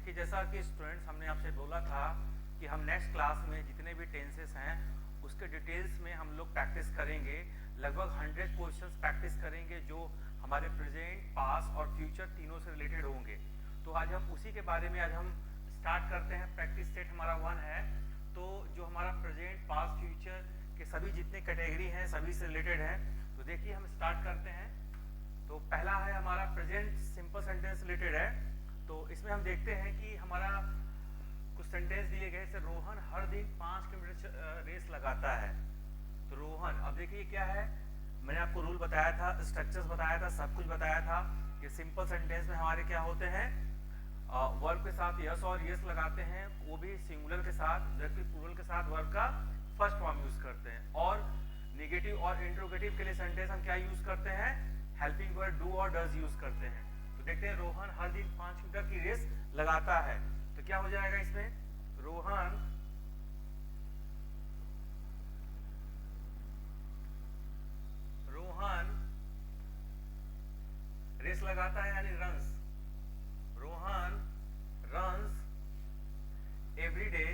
देखिए जैसा कि स्टूडेंट्स हमने आपसे बोला था कि हम नेक्स्ट क्लास में जितने भी टेंसेस हैं उसके डिटेल्स में हम लोग प्रैक्टिस करेंगे। लगभग 100 क्वेश्चंस प्रैक्टिस करेंगे जो हमारे प्रेजेंट, पास और फ्यूचर तीनों से रिलेटेड होंगे। तो आज हम उसी के बारे में आज हम स्टार्ट करते हैं। प्रैक्टिस सेट हमारा 1 है, तो जो हमारा प्रेजेंट, पास, फ्यूचर के सभी जितने कैटेगरी हैं सभी से रिलेटेड हैं। तो देखिए हम स्टार्ट करते हैं। तो पहला है हमारा प्रेजेंट सिंपल सेंटेंस रिलेटेड है। तो इसमें हम देखते हैं कि हमारा कुछ सेंटेंस दिए गए जैसे रोहन हर दिन 5 किलोमीटर रेस लगाता है। तो रोहन, अब देखिए क्या है, मैंने आपको रूल बताया था, स्ट्रक्चर्स बताया था, सब कुछ बताया था कि सिंपल सेंटेंस में हमारे क्या होते हैं, वर्ब के साथ यस और यस लगाते हैं, वो भी सिंगुलर के साथ, जबकि प्लूरल के साथ वर्ब का फर्स्ट फॉर्म यूज करते हैं। और नेगेटिव और इंट्रोगेटिव के लिए सेंटेंस हम क्या यूज करते हैं, हेल्पिंग वर्ड डू और डज यूज करते हैं। तो देखते हैं रोहन हर दिन 5 किलोमीटर की रेस लगाता है। तो क्या हो जाएगा इसमें, रोहन रेस लगाता है यानी runs. Rohan runs every day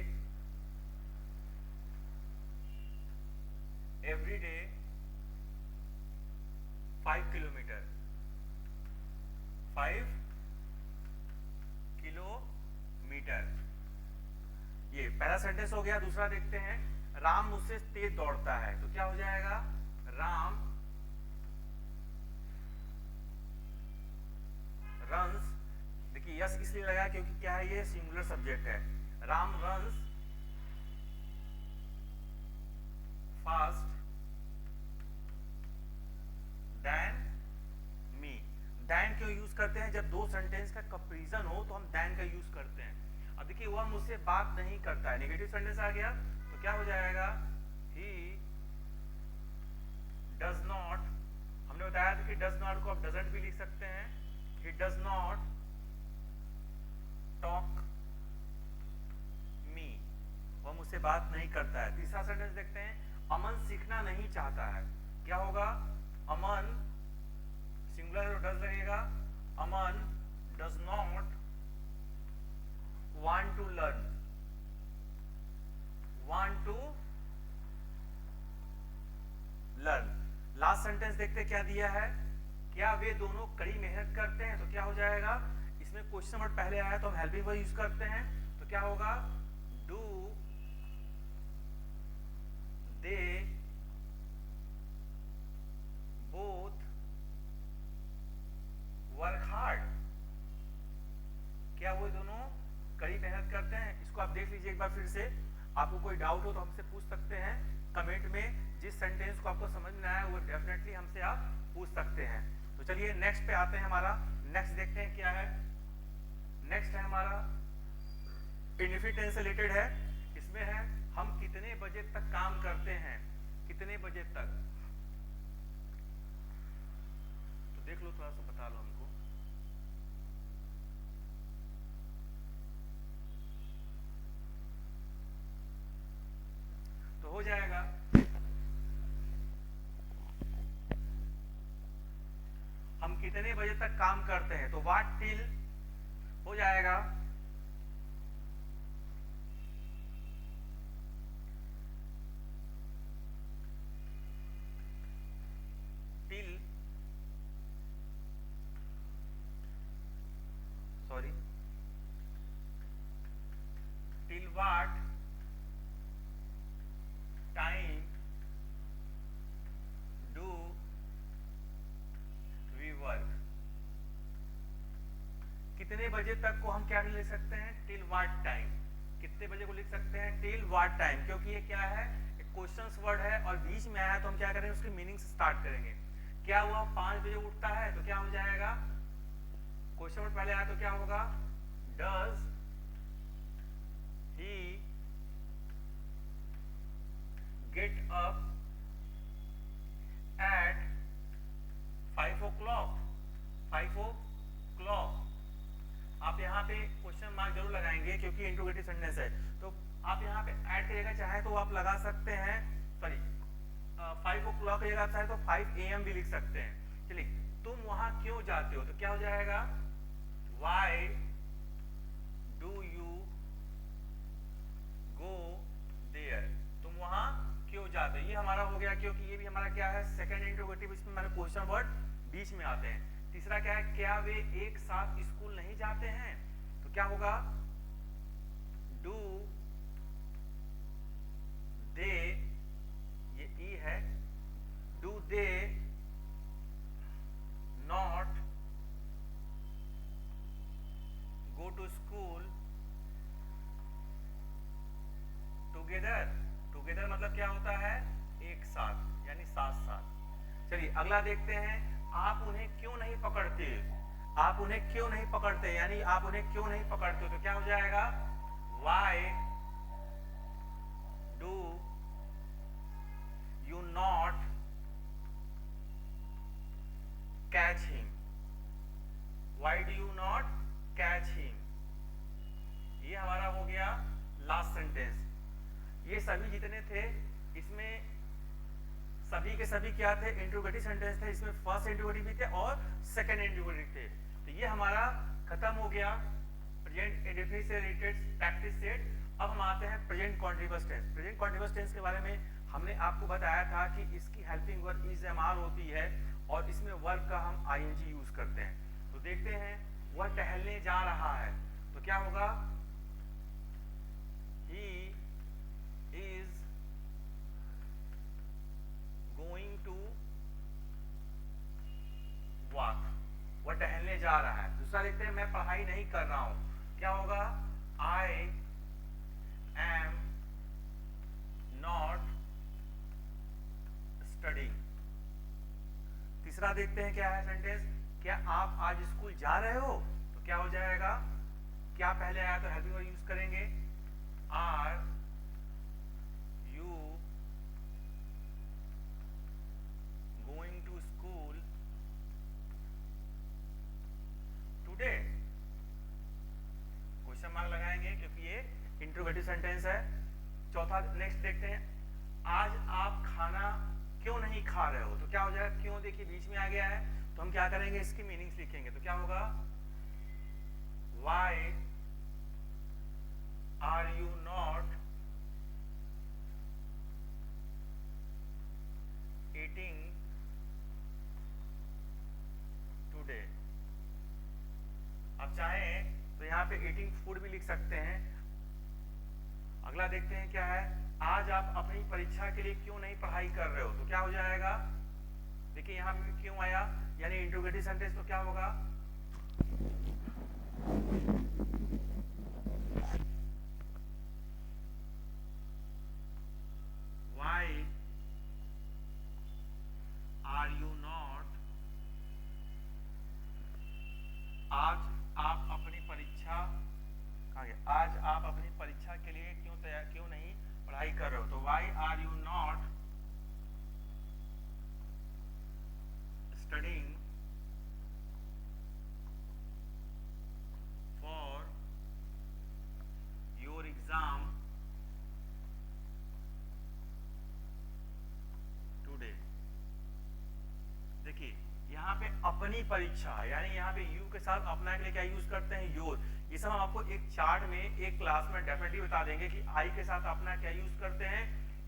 5 kilometre 5 kilometre. ये पहला सेंटेंस हो गया। दूसरा देखते हैं, राम मुझसे तेज दौड़ता है। तो क्या हो जाएगा, राम रन्स, देखिए यस इसलिए लगा क्योंकि क्या है, ये सिंगुलर सब्जेक्ट है। Ram runs fast then me. Then क्यों यूज करते हैं, जब दो सेंटेंस का कंपैरिजन हो तो हम देन का यूज करते हैं। अब देखिए वह मुझसे बात नहीं करता है, नेगेटिव सेंटेंस आ गया। तो क्या हो जाएगा, ही डज नॉट, हमने बताया था कि डज नॉट को आप डजंट भी लिख सकते हैं। ही डज नॉट टॉक मी, वह मुझसे बात नहीं करता है। तीसरा सेंटेंस देखते हैं, अमन सीखना नहीं चाहता है। क्या होगा, अमन सिंगुलर डज लगेगा, Aman does not want to learn, want to learn. Last sentence देखते क्या दिया है, क्या वे दोनों कड़ी मेहनत करते हैं। तो क्या हो जाएगा, इसमें क्वेश्चन वर्ड पहले आया तो हम हेल्पिंग वर्ड यूज करते हैं। तो क्या होगा, do they both work hard. क्या वो दोनों कड़ी मेहनत करते हैं। इसको आप देख लीजिए एक बार फिर से। आपको कोई डाउट हो तो हमसे पूछ सकते हैं कमेंट में। जिस सेंटेंस को आपको समझ में आया वो डेफिनेटली हमसे आप पूछ सकते हैं। तो चलिए नेक्स्ट पे आते हैं। हमारा नेक्स्ट देखते हैं क्या है। नेक्स्ट है हमारा इंडेफिनिट टेंस से रिलेटेड है। इसमें है हम कितने बजे तक काम करते हैं, कितने बजे तक। तो देख लो, थोड़ा सा बता लो हमको। तो हो जाएगा, हम कितने बजे तक काम करते हैं। तो व्हाट टिल हो जाएगा, till, sorry, till what time do we work. कितने बजे तक को हम क्या लिख सकते हैं, टिल व्हाट टाइम। कितने बजे को लिख सकते हैं, टिल व्हाट टाइम, क्योंकि ये क्या है, एक क्वेश्चंस वर्ड है और बीच में आया तो हम क्या करेंगे, उसके मीनिंग से स्टार्ट करेंगे। क्या हुआ, 5 बजे उठता है। तो क्या हो जाएगा, क्वेश्चन वर्ड पहले आया तो क्या होगा, does he get up at 5 o'clock। 5 o'clock। आप यहाँ पे क्वेश्चन मार्क जरूर लगाएंगे क्योंकि इंट्रोगेटिव सेंटेंस है। तो आप यहाँ पे ऐड करिएगा, चाहे तो आप लगा सकते हैं, सॉरी 5 o'clock करिएगा, चाहे तो 5 AM भी लिख सकते हैं। चलिए, तुम वहां क्यों जाते हो। तो क्या हो जाएगा, वाई डू गया, क्योंकि ये भी हमारा क्या है, सेकंड इंट्रोगेटिव, इसमें हमारे क्वेश्चन वर्ड बीच में आते हैं। तीसरा क्या है, क्या वे एक साथ स्कूल नहीं जाते हैं, तो क्या होगा, डू दे, ये ई है, do they not go to school together. Together मतलब क्या होता है, एक साथ, यानी साथ साथ। चलिए अगला देखते हैं, आप उन्हें क्यों नहीं पकड़ते, आप उन्हें क्यों नहीं पकड़ते, यानी आप उन्हें क्यों नहीं पकड़ते, तो क्या हो जाएगा, why do you not catch him, why do you not catch him. ये हमारा हो गया लास्ट सेंटेंस। ये सभी जितने थे इसमें सभी के सभी क्या थे, इंट्रोगेटिव सेंटेंस थे। इसमें फर्स्ट इंट्रोगेटिव भी थे और सेकंड इंट्रोगेटिव थे। तो ये हमारा खत्म हो गया प्रेजेंट इंडेफिनिट से रिलेटेड प्रैक्टिस सेट। अब हम आते हैं present continuous tense. Present continuous tense के बारे में हमने आपको बताया था कि इसकी helping verb is am are होती है और इसमें वर्ब का हम आईएनजी यूज करते हैं। तो देखते हैं, वह टहलने जा रहा है, तो क्या होगा, he is going to walk, वह टहलने जा रहा है। दूसरा देखते हैं, मैं पढ़ाई नहीं कर रहा हूं, क्या होगा, I am not studying। तीसरा देखते हैं क्या है सेंटेंस, क्या आप आज स्कूल जा रहे हो, तो क्या हो जाएगा, क्या पहले आया तो हेल्पिंग वर्ब यूज करेंगे, are you going to school today, question mark लगाएंगे क्योंकि ये इंट्रोगेटिव सेंटेंस है। चौथा नेक्स्ट देखते हैं, आज आप खाना क्यों नहीं खा रहे हो, तो क्या हो जाएगा, क्यों देखिए बीच में आ गया है, तो हम क्या करेंगे, इसकी मीनिंग्स लिखेंगे। तो क्या होगा, why are you not eating today. अब चाहें तो यहाँ पे ईटिंग फूड भी लिख सकते हैं। अगला देखते हैं क्या है, आज आप अपनी परीक्षा के लिए क्यों नहीं पढ़ाई कर रहे हो, तो क्या हो जाएगा, देखिए यहाँ पे क्यों आया, यानी इंट्रोगेटिव सेंटेंस, तो क्या होगा, why are you not, आज आप अपनी परीक्षा, कहाँ गया, आज आप अपनी परीक्षा के लिए क्यों नहीं पढ़ाई कर रहे हो, तो why are you not studying for your exam today। देखिए यहाँ पे अपनी परीक्षा, यानी यहाँ पे यू के साथ अपना के लिए क्या यूज करते हैं, योर। ये सब हम आपको एक चार्ट में एक क्लास में डेफिनेटली बता देंगे कि आई के साथ अपना क्या यूज करते हैं,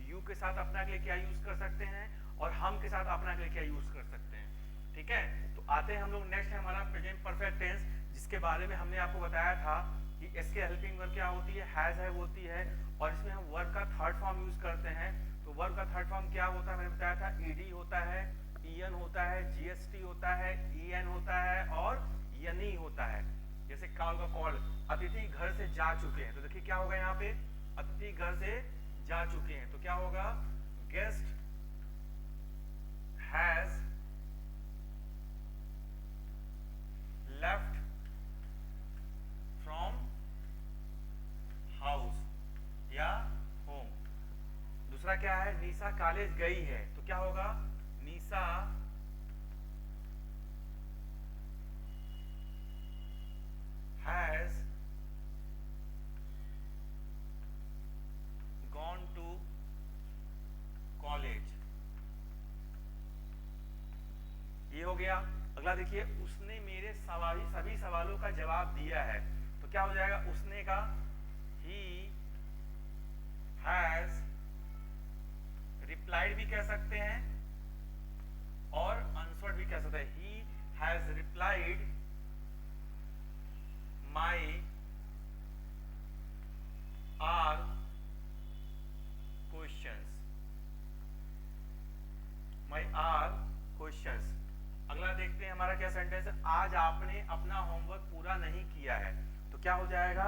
यू के साथ अपना के लिए क्या यूज कर सकते हैं, और हम के साथ अपना के लिए क्या यूज कर सकते हैं। ठीक है, तो आते हैं हम लोग नेक्स्ट है हमारा प्रेजेंट परफेक्ट टेंस, जिसके बारे में हमने आपको बताया था कि इसके हेल्पिंग वर्ब क्या होती है, हैज है होती है, और इसमें हम वर्ब का थर्ड फॉर्म यूज करते हैं। तो वर्ब का थर्ड फॉर्म क्या होता है, मैंने बताया था, ईडी होता है, ईएन होता है, जीएसटी होता है, ईएन होता है, और यनी होता है। जैसे कॉल का कॉल, अतिथि घर से जा चुके हैं, तो देखिए क्या होगा, यहाँ पे अतिथि घर से जा चुके हैं, तो क्या होगा, guest has left from house या होम। दूसरा क्या है, निशा कॉलेज गई है, तो क्या होगा, निशा has gone to college। ये हो गया। अगला देखिए, उसने मेरे सभी सवालों का जवाब दिया है, तो क्या हो जाएगा, उसने का he has रिप्लाइड भी कह सकते हैं और आंसर्ड भी कह सकते हैं। He has replied my our questions, my our questions. अगला देखते हैं हमारा क्या सेंटेंस है। आज आपने अपना होमवर्क पूरा नहीं किया है, तो क्या हो जाएगा,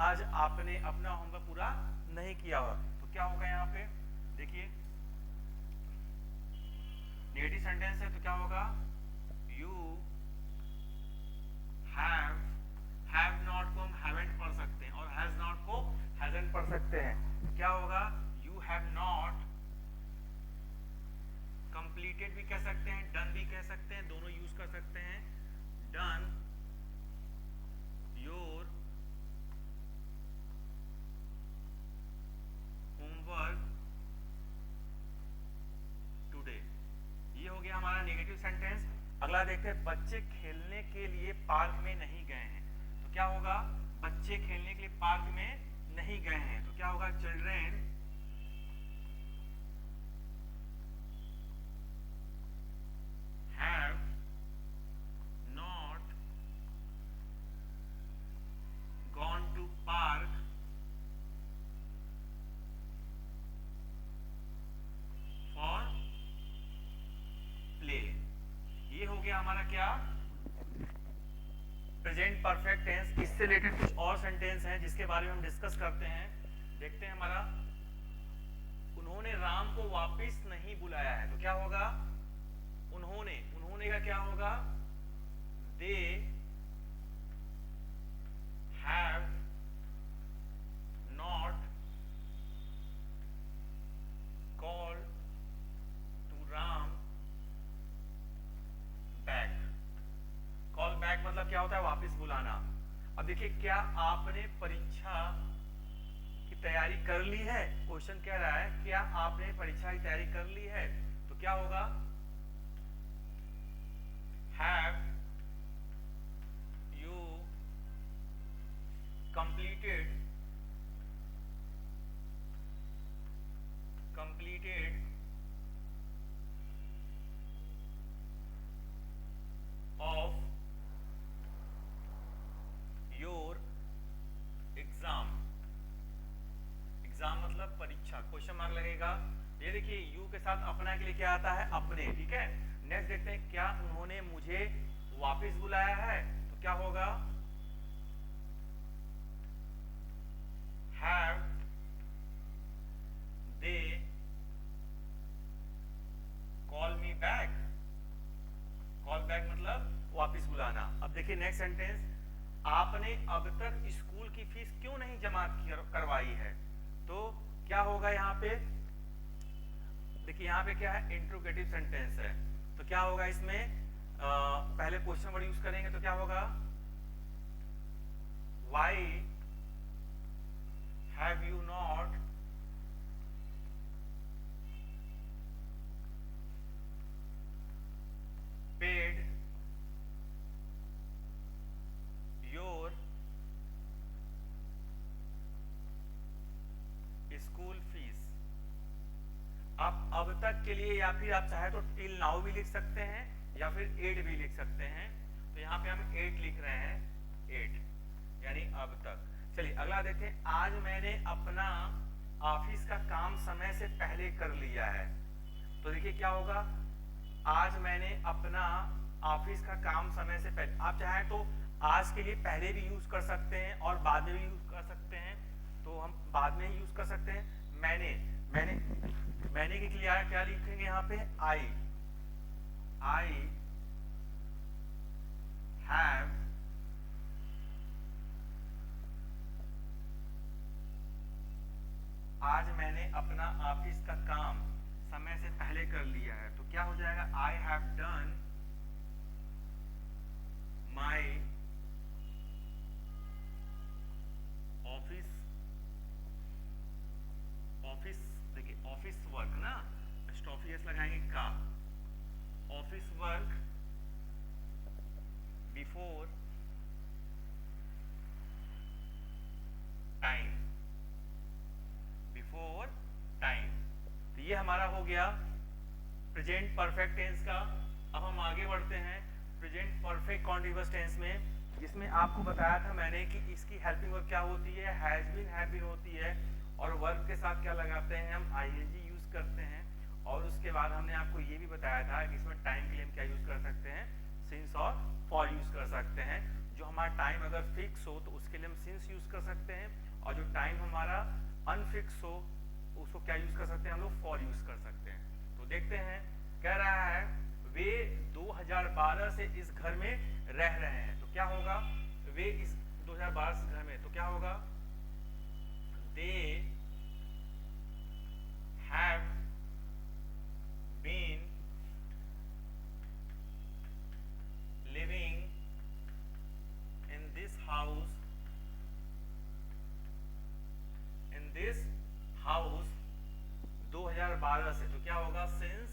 आज आपने अपना होमवर्क पूरा नहीं किया हुआ, तो क्या होगा यहाँ पे देखिए नेगेटिव सेंटेंस है तो क्या होगा, यू हैव नॉट को हम हैवेंट पढ़ सकते हैं और हैज नॉट को हैजंट पढ़ सकते हैं। क्या होगा, यू हैव नॉट कंप्लीटेड भी कह सकते हैं, डन भी कह सकते हैं, दोनों यूज कर सकते हैं। डन योर होमवर्क टुडे, ये हो गया हमारा नेगेटिव सेंटेंस। अगला देखते हैं, बच्चे खेलने के लिए पार्क में नहीं गए हैं, तो क्या होगा, बच्चे खेलने के लिए पार्क में नहीं गए हैं, तो क्या होगा, children have not gone to park for play। ये हो गया हमारा क्या, प्रेजेंट परफेक्ट टेंस। इससे रिलेटेड कुछ और सेंटेंस हैं जिसके बारे में हम डिस्कस करते हैं। देखते हैं हमारा, उन्होंने राम को वापस नहीं बुलाया है, तो क्या होगा, उन्होंने का क्या होगा, they have not called to Ram back. Call back मतलब क्या होता है, वापस बुलाना। अब देखिए, क्या आपने परीक्षा की तैयारी कर ली है, क्वेश्चन कह रहा है क्या आपने परीक्षा की तैयारी कर ली है, तो क्या होगा, have you completed of your exam। Exam मतलब परीक्षा, क्वेश्चन मार्क लगेगा। ये देखिए यू के साथ अपना के लिए क्या आता है, अपने, ठीक है। नेक्स्ट देखते हैं, क्या उन्होंने मुझे वापस बुलाया है, तो क्या होगा, have they call me back. Call back मतलब वापस बुलाना। अब देखिए नेक्स्ट सेंटेंस, आपने अब तक स्कूल की फीस क्यों नहीं जमा करवाई है, तो क्या होगा यहाँ पे, देखिए यहाँ पे क्या है, इंट्रोगेटिव सेंटेंस है, तो क्या होगा इसमें, पहले क्वेश्चन वर्ड यूज करेंगे तो क्या होगा, why have you not paid your school fees. आप अब तक के लिए या फिर आप चाहे तो टिल नाउ भी लिख सकते हैं या फिर एट भी लिख सकते हैं, तो यहाँ पे हम एट लिख रहे हैं, एट यानी अब तक। चलिए अगला देखें, आज मैंने अपना ऑफिस का काम समय से पहले कर लिया है, तो देखिए क्या होगा, आज मैंने अपना ऑफिस का काम समय से पहले। आप चाहें तो आज के लिए पहले भी यूज कर सकते हैं और बाद में भी यूज कर सकते हैं, तो हम बाद में ही यूज कर सकते हैं। मैंने के लिए क्या लिखेंगे यहाँ पे, आई हैव आज मैंने अपना ऑफिस का काम समय से पहले कर लिया है, तो क्या हो जाएगा, I have done my office देखिए ऑफिस वर्क ना, स्टॉफियस लगाएंगे का, ऑफिस वर्क बिफोर टाइम, तो ये हमारा हो गया प्रेजेंट परफेक्ट टेंस का। अब हम आगे बढ़ते हैं प्रेजेंट परफेक्ट कॉन्टिन्यूअस टेंस में, जिसमें आपको बताया था मैंने कि इसकी हेल्पिंग वर्ब क्या होती है, हैज बीन, हैव बीन होती है, और वर्ब के साथ क्या लगाते हैं हम, आईएनजी यूज करते हैं। और उसके बाद हमने आपको ये भी बताया था कि इसमें टाइम के लिए हम क्या यूज कर सकते हैं, सिंस और फॉर यूज कर सकते हैं। जो हमारा टाइम अगर फिक्स हो तो उसके लिए हम सिंस यूज कर सकते हैं, और जो टाइम हमारा अनफिक्स हो उसको क्या यूज कर सकते हैं हम लोग, फॉर यूज कर सकते हैं। तो देखते हैं, कह रहा है वे 2012 से इस घर में रह रहे हैं, तो क्या होगा, वे इस 2012 से घर में, तो क्या होगा, they have been living in this house, in this house 2012 से, तो क्या होगा, सिंस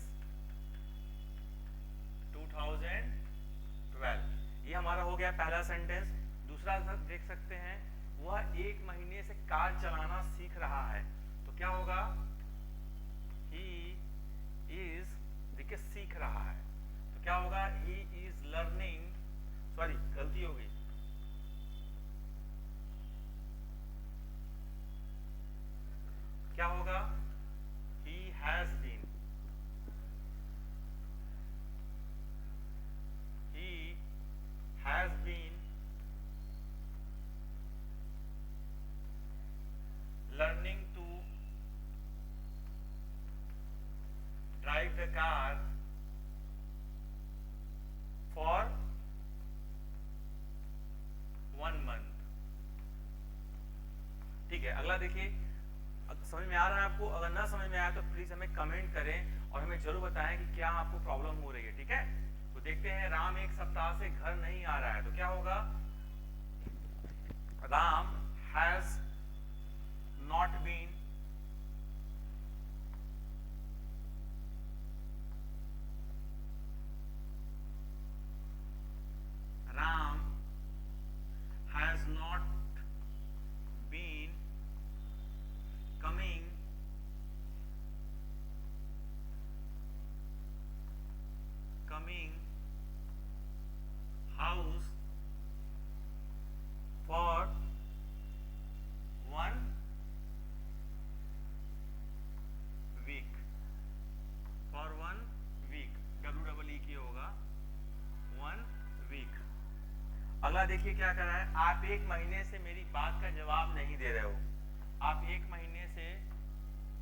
2012। ये हमारा हो गया पहला सेंटेंस। दूसरा देख सकते हैं, वह 1 महीने से कार चलाना सीख रहा है, तो क्या होगा, he is, देखिए सीख रहा है, तो क्या होगा, he is learning, सॉरी गलती हो गई, क्या होगा, he has been, he has been learning to drive the car for 1 month। ठीक है, अगला देखिए, समझ में आ रहा है आपको? अगर ना समझ में आया तो प्लीज हमें कमेंट करें और हमें जरूर बताएं कि क्या आपको प्रॉब्लम हो रही है, ठीक है। तो देखते हैं, राम 1 सप्ताह से घर नहीं आ रहा है, तो क्या होगा, Ram has not been Ram has not been coming house for 1 week, for 1 week, WEE की होगा 1 week। अगला देखिए क्या कर रहा है, आप 1 महीने से मेरी बात का जवाब नहीं दे रहे हो, आप 1 महीने से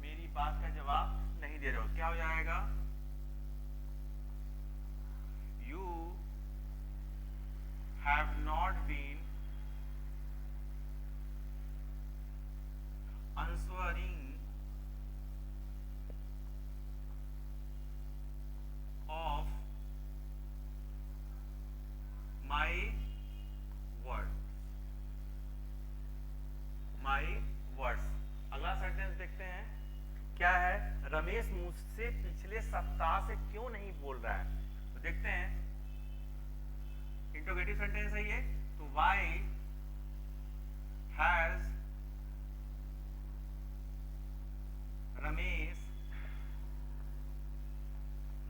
मेरी बात का जवाब नहीं दे रहे हो, क्या हो जाएगा, you have not been answering of my words। अगला सेंटेंस देखते हैं, क्या है, रमेश मुझसे पिछले सप्ताह से क्यों नहीं बोल रहा है, तो देखते हैं, इंट्रोगेटिव सेंटेंस है ये, तो why has Ramesh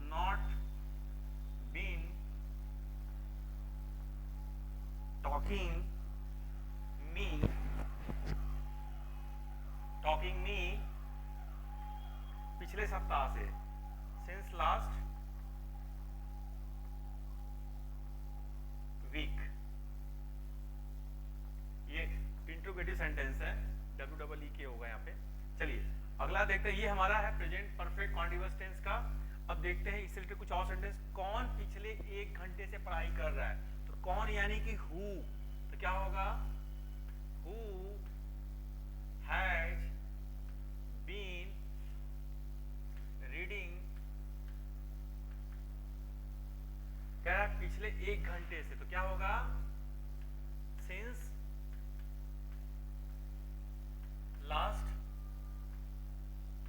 not been talking me पिछले सप्ताह से, since last week। ये इंट्रोगेटिव सेंटेंस है, WEE होगा यहाँ पे। चलिए अगला देखते हैं, ये हमारा है प्रेजेंट परफेक्ट कॉन्टिन्यूअस टेंस का। अब देखते हैं इससे रिलेटेड कुछ और सेंटेंस। कौन पिछले 1 घंटे से पढ़ाई कर रहा है, तो कौन यानी कि हु, तो क्या होगा, हु हैज बीन रीडिंग, कह रहा है पिछले 1 घंटे से, तो क्या होगा, since last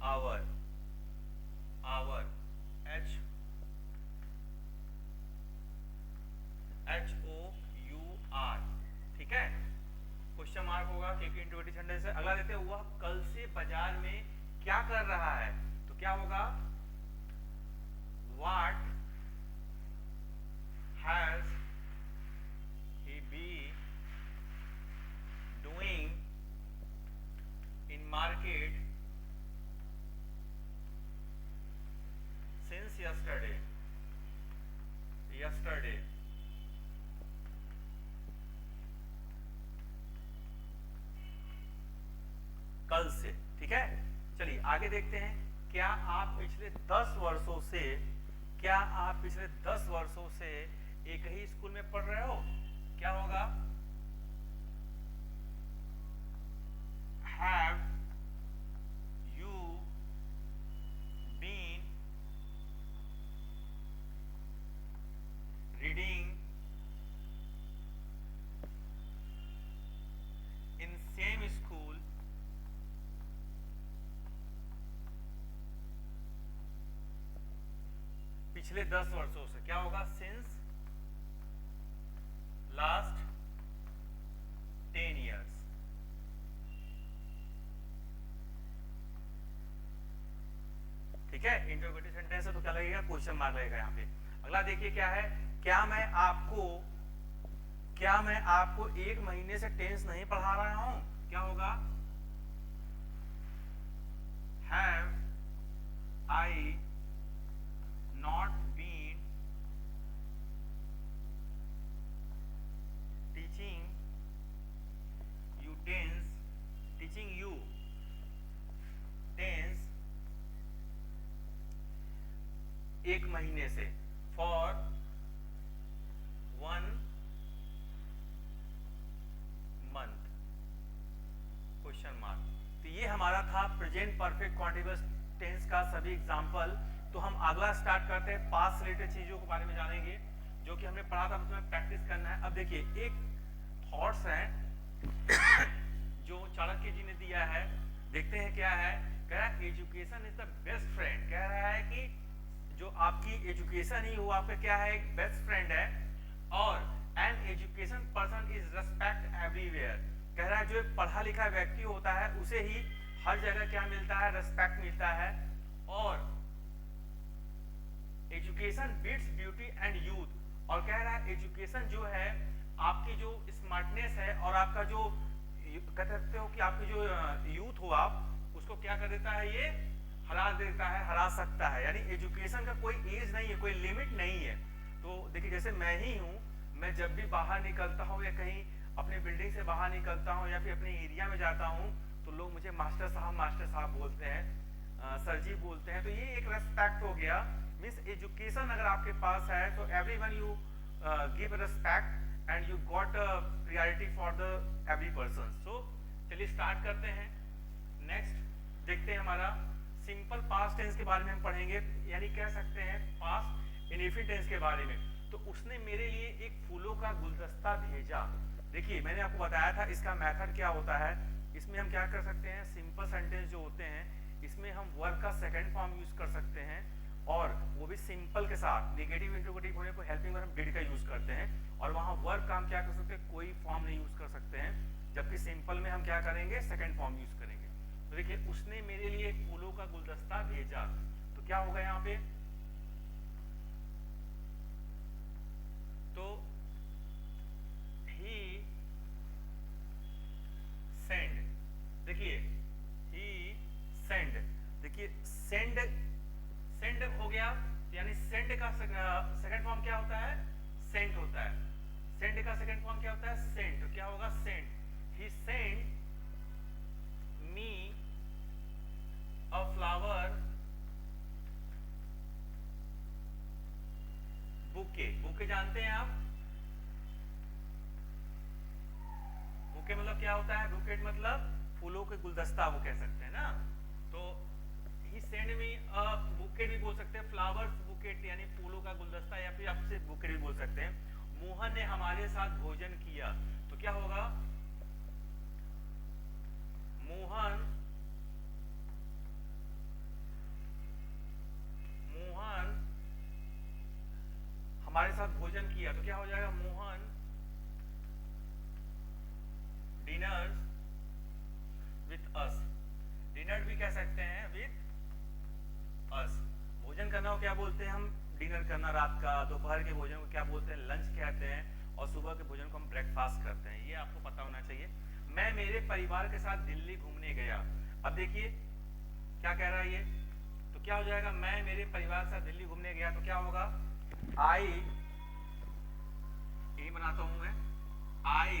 hour, hour HOUR, ठीक है, क्वेश्चन मार्क होगा क्योंकि इंट्रोगेटिव सेंटेंस है। अगला देते हैं, वह कल से बाजार में क्या कर रहा है, तो क्या होगा, what has he been doing in market since yesterday, कल से। ठीक है, चलिए आगे देखते हैं। क्या आप पिछले 10 वर्षों से एक ही स्कूल में पढ़ रहे हो? क्या होगा, have you been reading in same school पिछले 10 वर्षों से? क्या होगा, सिंस लास्ट 10 years। ठीक है, इंटरोगेटिव सेंटेंस है तो क्या लगेगा, क्वेश्चन मार्क लगेगा यहाँ पे। अगला देखिए क्या है, क्या मैं आपको 1 महीने से टेंस नहीं पढ़ा रहा हूं? क्या होगा, have I not been teaching you tense 1 महीने से, for 1 month, क्वेश्चन मार्क। तो ये हमारा था प्रेजेंट परफेक्ट कॉन्टिन्यूअस टेंस का सभी एग्जाम्पल। तो हम अगला स्टार्ट करते हैं, पास्ट से रिलेटेड चीजों के बारे में जानेंगे जो कि हमने पढ़ा था, उसमें प्रैक्टिस करना है। अब देखिए एक थॉट्स हैं जो चाणक्य जी ने दिया है, देखते हैं क्या है। कह रहा है education is the best friend. कह रहा है कि जो आपकी एजुकेशन ही वो आपका क्या है, एक बेस्ट फ्रेंड है। और an education person is respect everywhere. कह रहा है जो एक पढ़ा लिखा व्यक्ति होता है उसे ही हर जगह क्या मिलता है, रिस्पेक्ट मिलता है। और education beats beauty and youth. और कह रहा है एजुकेशन जो है आपकी जो स्मार्टनेस है और आपका जो कह सकते हो कि आपकी जो यूथ हो आप उसको क्या कर देता है, ये हरा देता है, हरा सकता है। यानी एजुकेशन का कोई एज नहीं है, कोई लिमिट नहीं है। तो देखिए जैसे मैं ही हूँ, मैं जब भी बाहर निकलता हूँ या कहीं अपने बिल्डिंग से बाहर निकलता हूँ या फिर अपने एरिया में जाता हूँ तो लोग मुझे मास्टर साहब बोलते हैं, सर जी बोलते हैं। तो ये एक रेस्पेक्ट हो गया। मीन्स एजुकेशन अगर आपके पास है तो everyone you give respect and you got priority for the every person. So चलिए स्टार्ट करते हैं। नेक्स्ट देखते हैं हमारा सिंपल पास्ट टेंस के बारे में हम पढ़ेंगे, यानी कह सकते हैं पास्ट इनडेफिनिट टेंस के बारे में। तो उसने मेरे लिए एक फूलों का गुलदस्ता भेजा। देखिए मैंने आपको बताया था इसका मेथड क्या होता है। इसमें हम क्या कर सकते हैं, सिंपल सेंटेंस जो होते हैं इसमें हम वर्ब का सेकंड फॉर्म यूज कर सकते हैं और वो भी सिंपल के साथ। नेगेटिव इंट्रोगेटिव होने पर हेल्पिंग वर्ब हम डिड का यूज करते हैं और वहां वर्ब का हम क्या कर सकते हैं, कोई फॉर्म नहीं यूज कर सकते हैं। जबकि सिंपल में हम क्या करेंगे, सेकंड फॉर्म यूज करेंगे। तो देखिए उसने मेरे लिए एक फूलों का गुलदस्ता भेजा। तो क्या होगा यहाँ पे, तो ही सेंड। देखिए ही सेंड, देखिए सेंड हो गया, यानी सेंड का सेकंड फॉर्म क्या होता है, सेंट होता है। सेंड का सेकंड फॉर्म क्या होता है, सेंट। तो क्या होगा, sent. He send me a flower bouquet. Bouquet जानते हैं आप, बुके मतलब क्या होता है, बुकेट मतलब फूलों के गुलदस्ता वो कह सकते हैं ना। तो ही सेंड मी अ बुकेट भी बोल सकते हैं, फ्लावर्स बुकेट यानी फूलों का गुलदस्ता, या फिर आप सिर्फ बुकेट भी बोल सकते हैं। मोहन ने हमारे साथ भोजन किया। तो क्या होगा, मोहन हमारे साथ भोजन किया। तो क्या हो जाएगा, Mohan dinners with us. Dinner भी कह सकते हैं विथ बोलते हैं हम डिनर करना रात का, दोपहर के भोजन को क्या बोलते हैं, लंच कहते हैं, और सुबह के भोजन को हम ब्रेकफास्ट करते हैं। ये आपको पता होना चाहिए। मैं मेरे परिवार के साथ दिल्ली घूमने गया। अब देखिए क्या कह रहा है ये, तो क्या हो जाएगा, मैं मेरे परिवार के साथ दिल्ली घूमने गया, तो क्या होगा, आई, यही बनाता हूं मैं, आई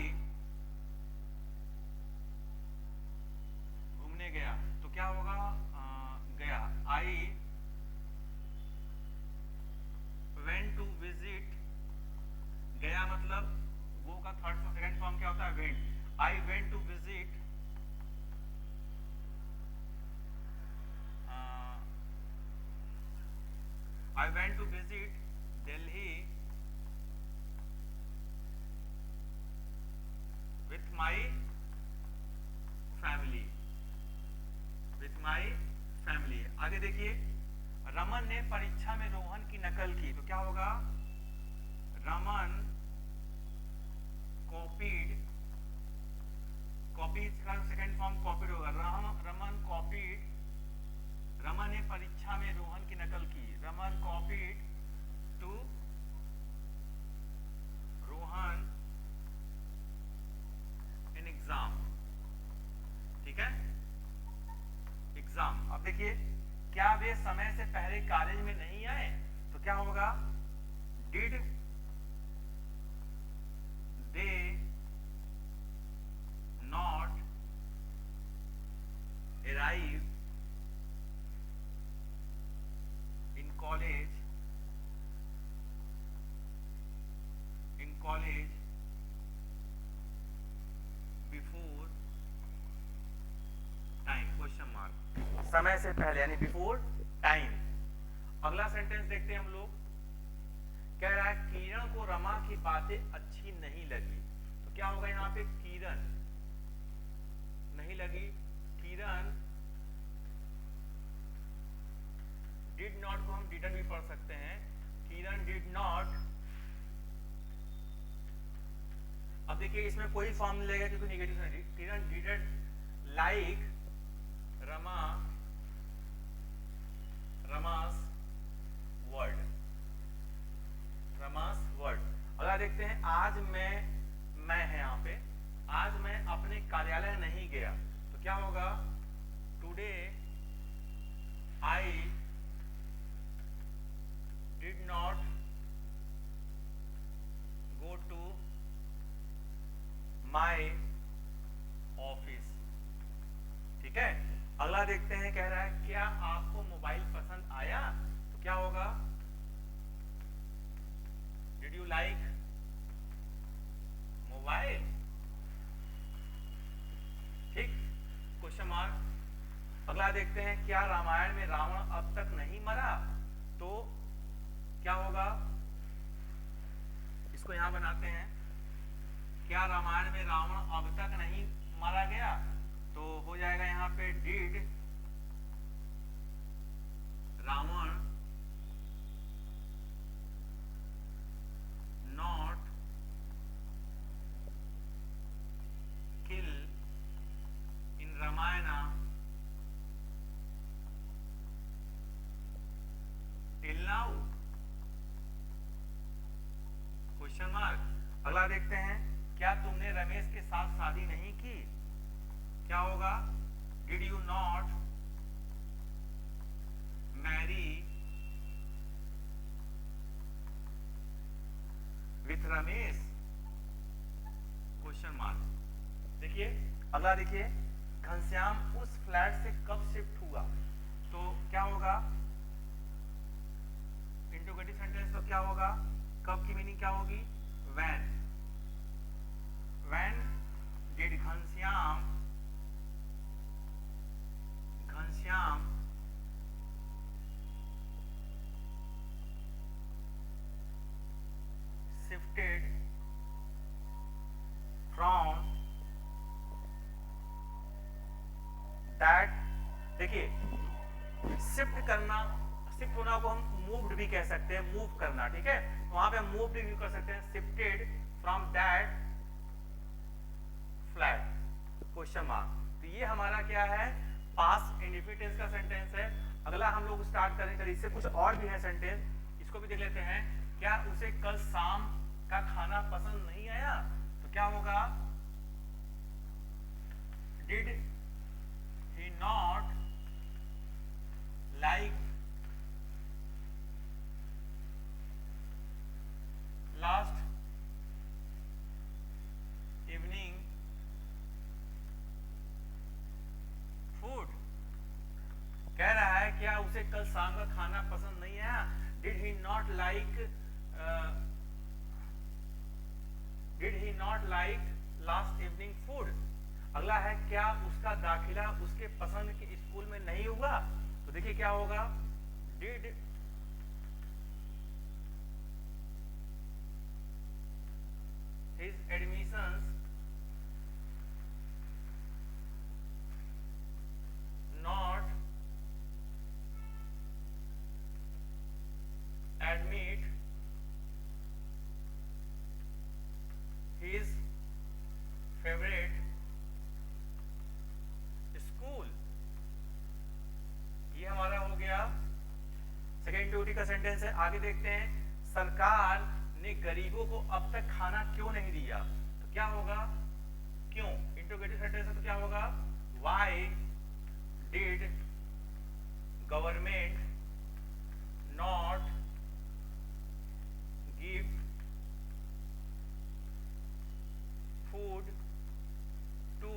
घूमने गया, तो क्या होगा, गया, आई वेंट टू विजिट, गया मतलब वो का थर्ड सेकंड फॉर्म क्या होता है, went. I went to visit I went to visit Delhi with my family. With my family. आगे देखिए, रमन ने परीक्षा में रोहन की नकल की, तो क्या होगा, रमन कॉपीड, कॉपीड का सेकंड फॉर्म कॉपीड होगा, रमन कॉपीड, रमन ने परीक्षा में रोहन की नकल की, Raman copied to Rohan in exam. ठीक है, एग्जाम। अब देखिए, क्या वे समय से पहले कॉलेज में नहीं आए, तो क्या होगा, did they not arrive college before time, question mark, समय से पहले यानी बिफोर टाइम। अगला सेंटेंस देखते हैं हम लोग, कह रहा है किरण को रमा की बातें अच्छी नहीं लगी, तो क्या होगा यहाँ पे, किरण नहीं लगी, किरण डिड नॉट को हम डिडंट भी पढ़ सकते हैं, किरण डिड नॉट। अब देखिए इसमें कोई फॉर्म नहीं लगेगा क्योंकि नेगेटिव है, Kiran didn't like Rama, Rama's word, Rama's word. अगला देखते हैं, आज मैं है यहाँ पे, आज मैं अपने कार्यालय नहीं गया, तो क्या होगा, today I did not go to my office। ठीक है, अगला देखते हैं, कह रहा है क्या आपको मोबाइल पसंद आया, तो क्या होगा, did you like मोबाइल। ठीक, क्वेश्चन मार्क। अगला देखते हैं, क्या रामायण में रावण अब तक नहीं मरा, तो क्या होगा, इसको यहां बनाते हैं, क्या रामायण में रावण अब तक नहीं मारा गया, तो हो जाएगा यहाँ पे did Ravana not kill in Ramayana till now, question mark. अगला देखते हैं, क्या तुमने रमेश के साथ शादी नहीं की, क्या होगा, did you not marry with Ramesh, question mark. देखिए अगला देखिए, घनश्याम उस फ्लैट से कब शिफ्ट हुआ, तो क्या होगा, इंटरोगेटिव सेंटेंस, तो क्या होगा, कब की मीनिंग क्या होगी, when did Ghanshyam shifted from that। देखिए शिफ्ट करना, शिफ्ट होना को हम मूव्ड भी कह सकते हैं, मूव करना, ठीक है, वहां पे हम मूव्ड भी कर सकते हैं, shifted from that flat, question mark. तो ये हमारा क्या है, पास्ट इंडेफिनिट टेंस का सेंटेंस है। अगला हम लोग स्टार्ट करेंगे, इससे कुछ और भी है सेंटेंस, इसको भी देख लेते हैं। क्या उसे कल शाम का खाना पसंद नहीं आया? तो क्या होगा? Did he not like last evening food? कह रहा है क्या उसे कल शाम का खाना पसंद नहीं आया? Did he not like last evening food. अगला है क्या उसका दाखिला उसके पसंद के स्कूल में नहीं हुआ? तो देखिए क्या होगा? Did his admissions not admit his favorite school? ये हमारा हो गया सेकेंड ड्यूटी का सेंटेंस है। आगे देखते हैं, सरकार ने गरीबों को अब तक खाना क्यों नहीं दिया? तो क्या होगा? क्यों इंटरोगेटिव सेंटेंस है तो क्या होगा? Why did government not give food to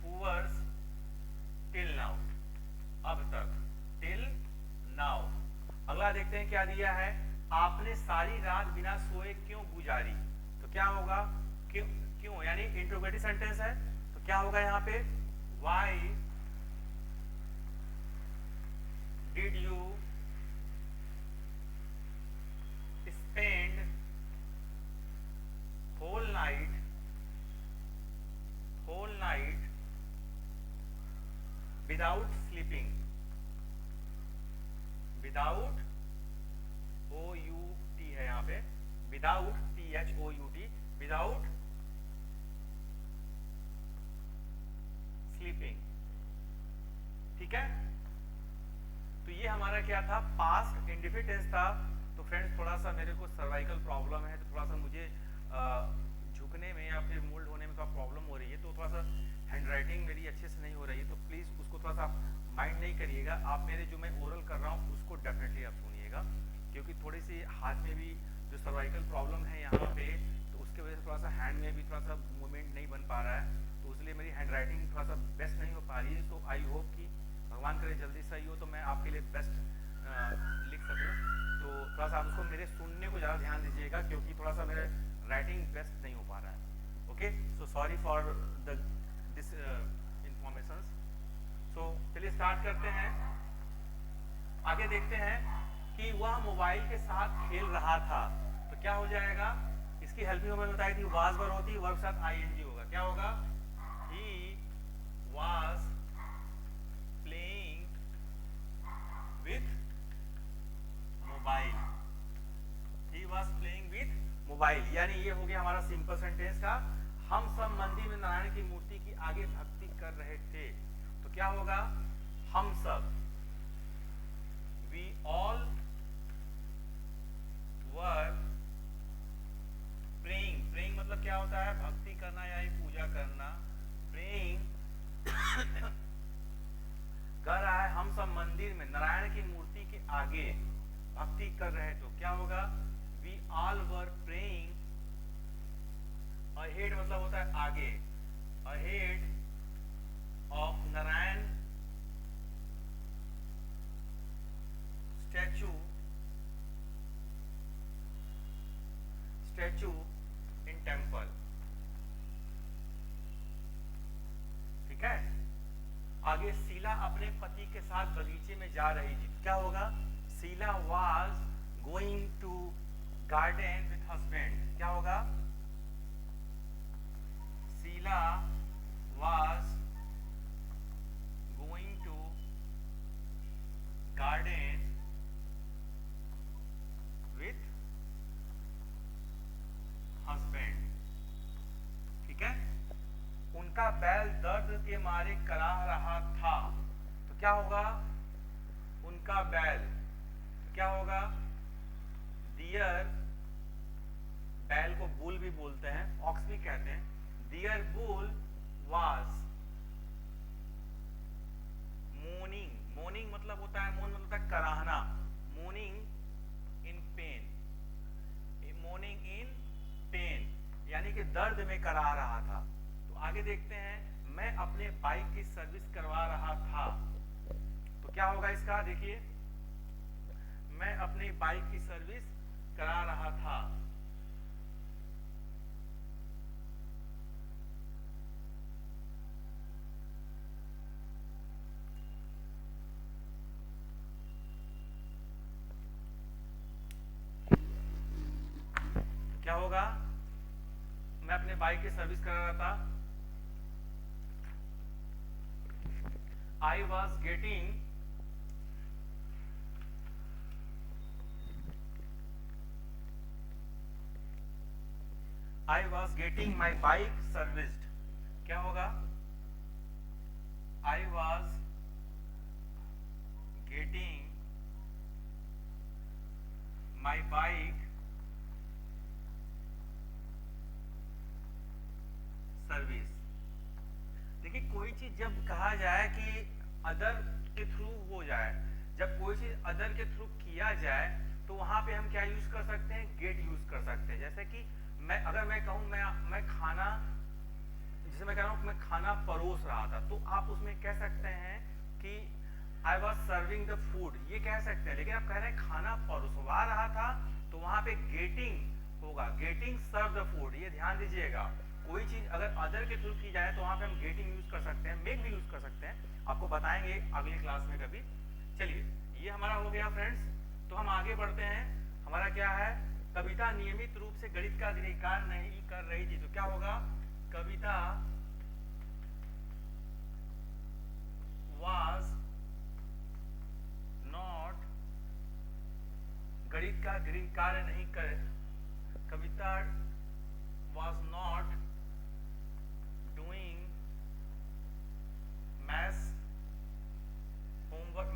poors till now? अब तक, टिल नाउ। अगला देखते हैं क्या दिया है, आपने सारी रात बिना सोए क्यों गुजारी? तो क्या होगा? क्यों, क्यों यानी इंट्रोगेटिव सेंटेंस है तो क्या होगा यहाँ पे? Why did you spend whole night without sleeping? Without OUT है यहाँ पे, विदाउट THOUT, विदाउट स्लीपिंग। ठीक है, तो ये हमारा क्या था? पास्ट इंडेफिनिट टेंस था। तो फ्रेंड्स थोड़ा सा मेरे को सर्वाइकल प्रॉब्लम है, तो थोड़ा सा मुझे झुकने में या फिर मोल्ड होने में थोड़ा प्रॉब्लम हो रही है, तो थोड़ा सा हैंड राइटिंग मेरी अच्छे से नहीं हो रही है, तो प्लीज़ उसको थोड़ा सा माइंड नहीं करिएगा। आप मेरे जो मैं ओरल कर रहा हूँ उसको डेफिनेटली आप सुनिएगा, क्योंकि थोड़ी सी हाथ में भी जो सर्वाइकल प्रॉब्लम है यहाँ पे, तो उसके वजह से थोड़ा सा हैंड में भी थोड़ा सा मूवमेंट नहीं बन पा रहा है, तो इसलिए मेरी हैंड राइटिंग थोड़ा सा बेस्ट नहीं हो पा रही है। तो आई होप कि भगवान करे जल्दी सही हो तो मैं आपके लिए बेस्ट लिख सकूँ। तो थोड़ा सा आप उसको मेरे सुनने को ज़्यादा ध्यान दीजिएगा, क्योंकि थोड़ा सा मेरा राइटिंग बेस्ट नहीं हो पा रहा है। Okay, so sorry for this information. So चलिए स्टार्ट करते हैं। आगे देखते हैं कि वह मोबाइल के साथ खेल रहा था, तो क्या हो जाएगा? इसकी हेल्पिंग हमें बताई थी, वाज वर्ब होती, वर्ब के साथ ING होगा। क्या होगा? He was playing with mobile. He was playing with mobile, यानी ये हो गया हमारा सिंपल सेंटेंस का। हम सब मंदिर में नारायण की मूर्ति की आगे भक्ति कर रहे थे, तो क्या होगा? हम सब, we all were praying। praying मतलब क्या होता है? भक्ति करना या पूजा करना। praying कर रहा है, हम सब मंदिर में नारायण की मूर्ति के आगे भक्ति कर रहे, तो क्या होगा? we all were praying ahead मतलब होता है आगे, ahead of Narayan statue in temple. ठीक है, आगे शीला अपने पति के साथ बगीचे में जा रही थी, क्या होगा? Sheela was going to garden with husband. क्या होगा? Sheela was going to garden with husband. ठीक है, उनका उनका बैल दर्द के मारे कराह रहा था। तो क्या होगा, उनका बैल, क्या होगा, डियर, बैल को बुल भी बोलते हैं, ऑक्स भी कहते हैं, dear bull was mourning, mourning मतलब होता है, मोर्न मतलब होता है कराहना, mourning in pain, mourning in pain यानी कि दर्द में करा रहा था। तो आगे देखते हैं, मैं अपने बाइक की सर्विस करवा रहा था। तो क्या होगा इसका, देखिए, मैं अपनी बाइक की सर्विस करा रहा था। क्या होगा, मैं अपने बाइक की सर्विस करा रहा था। I was getting my bike serviced. क्या होगा, I was getting my bike service. देखिए, कोई चीज जब कहा जाए कि अदर के थ्रू हो जाए, जब कोई चीज अदर के थ्रू किया जाए, तो वहां पे हम क्या यूज कर सकते हैं, गेट यूज कर सकते हैं। जैसे कि अगर मैं कहूं मैं खाना, जैसे मैं कह रहा हूं मैं खाना परोस रहा था, तो आप उसमें कह सकते हैं कि I was serving the food, ये कह सकते हैं। लेकिन आप कह रहे हैं खाना परोसवा रहा था, तो वहां पे गेटिंग होगा, गेटिंग सर्व द फूड, ये ध्यान दीजिएगा। कोई चीज अगर अदर के थ्रू की जाए तो वहां पे हम गेटिंग यूज कर सकते हैं, मेक भी यूज कर सकते हैं, आपको बताएंगे अगली क्लास में कभी। चलिए, ये हमारा हो गया फ्रेंड्स। तो हम आगे बढ़ते हैं, हमारा क्या है, कविता नियमित रूप से गणित का गृहकार्य नहीं कर रही थी। तो क्या होगा, कविता वाज नॉट, गणित का गृहकार्य नहीं कर, कविता was not doing math homework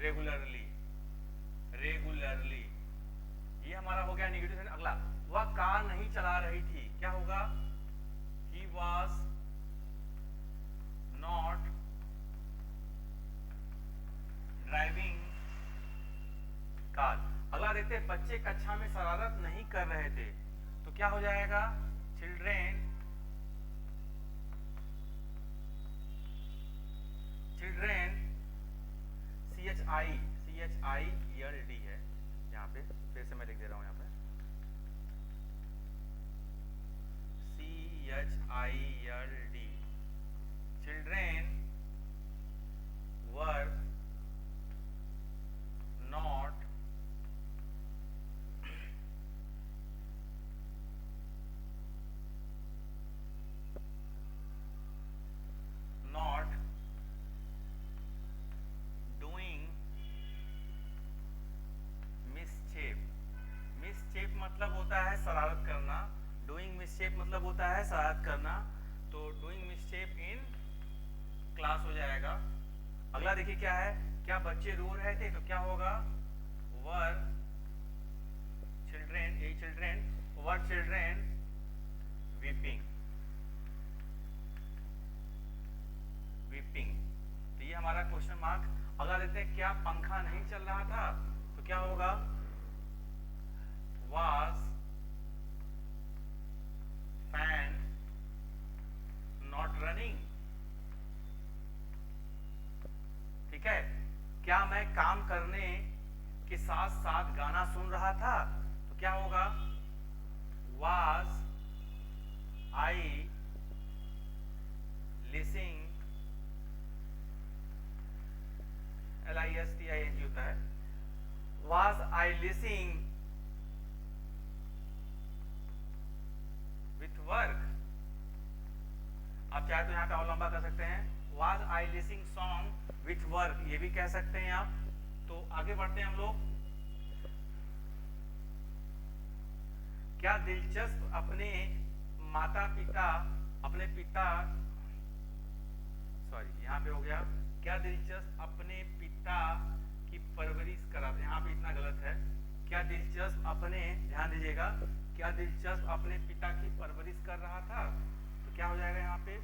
regularly। ये हमारा हो गया नेगेटिव सेंस। अगला, वह कार नहीं चला रही थी। क्या होगा, he was not driving car. अगला देखते हैं, बच्चे कक्षा में शरारत नहीं कर रहे थे। तो क्या हो जाएगा, चिल्ड्रेन CHILD है यहाँ पे, फिर से मैं लिख दे रहा हूँ यहाँ पे, CHILD, children were not doing mischief मतलब होता है शरारत करना, डूइंग मिसचेफ मतलब होता है शरारत करना। तो डूइंग मिसचेफ इन क्लास हो जाएगा। अगला देखिए क्या है, क्या बच्चे रो रहे थे। तो क्या होगा, वर चिल्ड्रेन वीपिंग। तो ये हमारा क्वेश्चन मार्क। अगला देखते हैं, क्या पंखा नहीं चल रहा था। तो क्या होगा, was fan not running। ठीक है, क्या मैं काम करने के साथ साथ गाना सुन रहा था। तो क्या होगा, was I listening, LISTING होता है, was I listening with work। आप चाहे तो यहाँ पे और लंबा कर सकते हैं, was I listening song with work, ये भी कह सकते हैं आप। तो आगे बढ़ते हैं हम लोग। क्या दिलचस्प अपने माता पिता अपने पिता सॉरी यहाँ पे हो गया, क्या दिलचस्प अपने पिता की परवरिश करा, यहाँ पे इतना गलत है, क्या दिलचस्प अपने, ध्यान दीजिएगा, क्या दिलचस्प अपने पिता की परवरिश कर रहा था, तो क्या हो जाएगा यहाँ पे,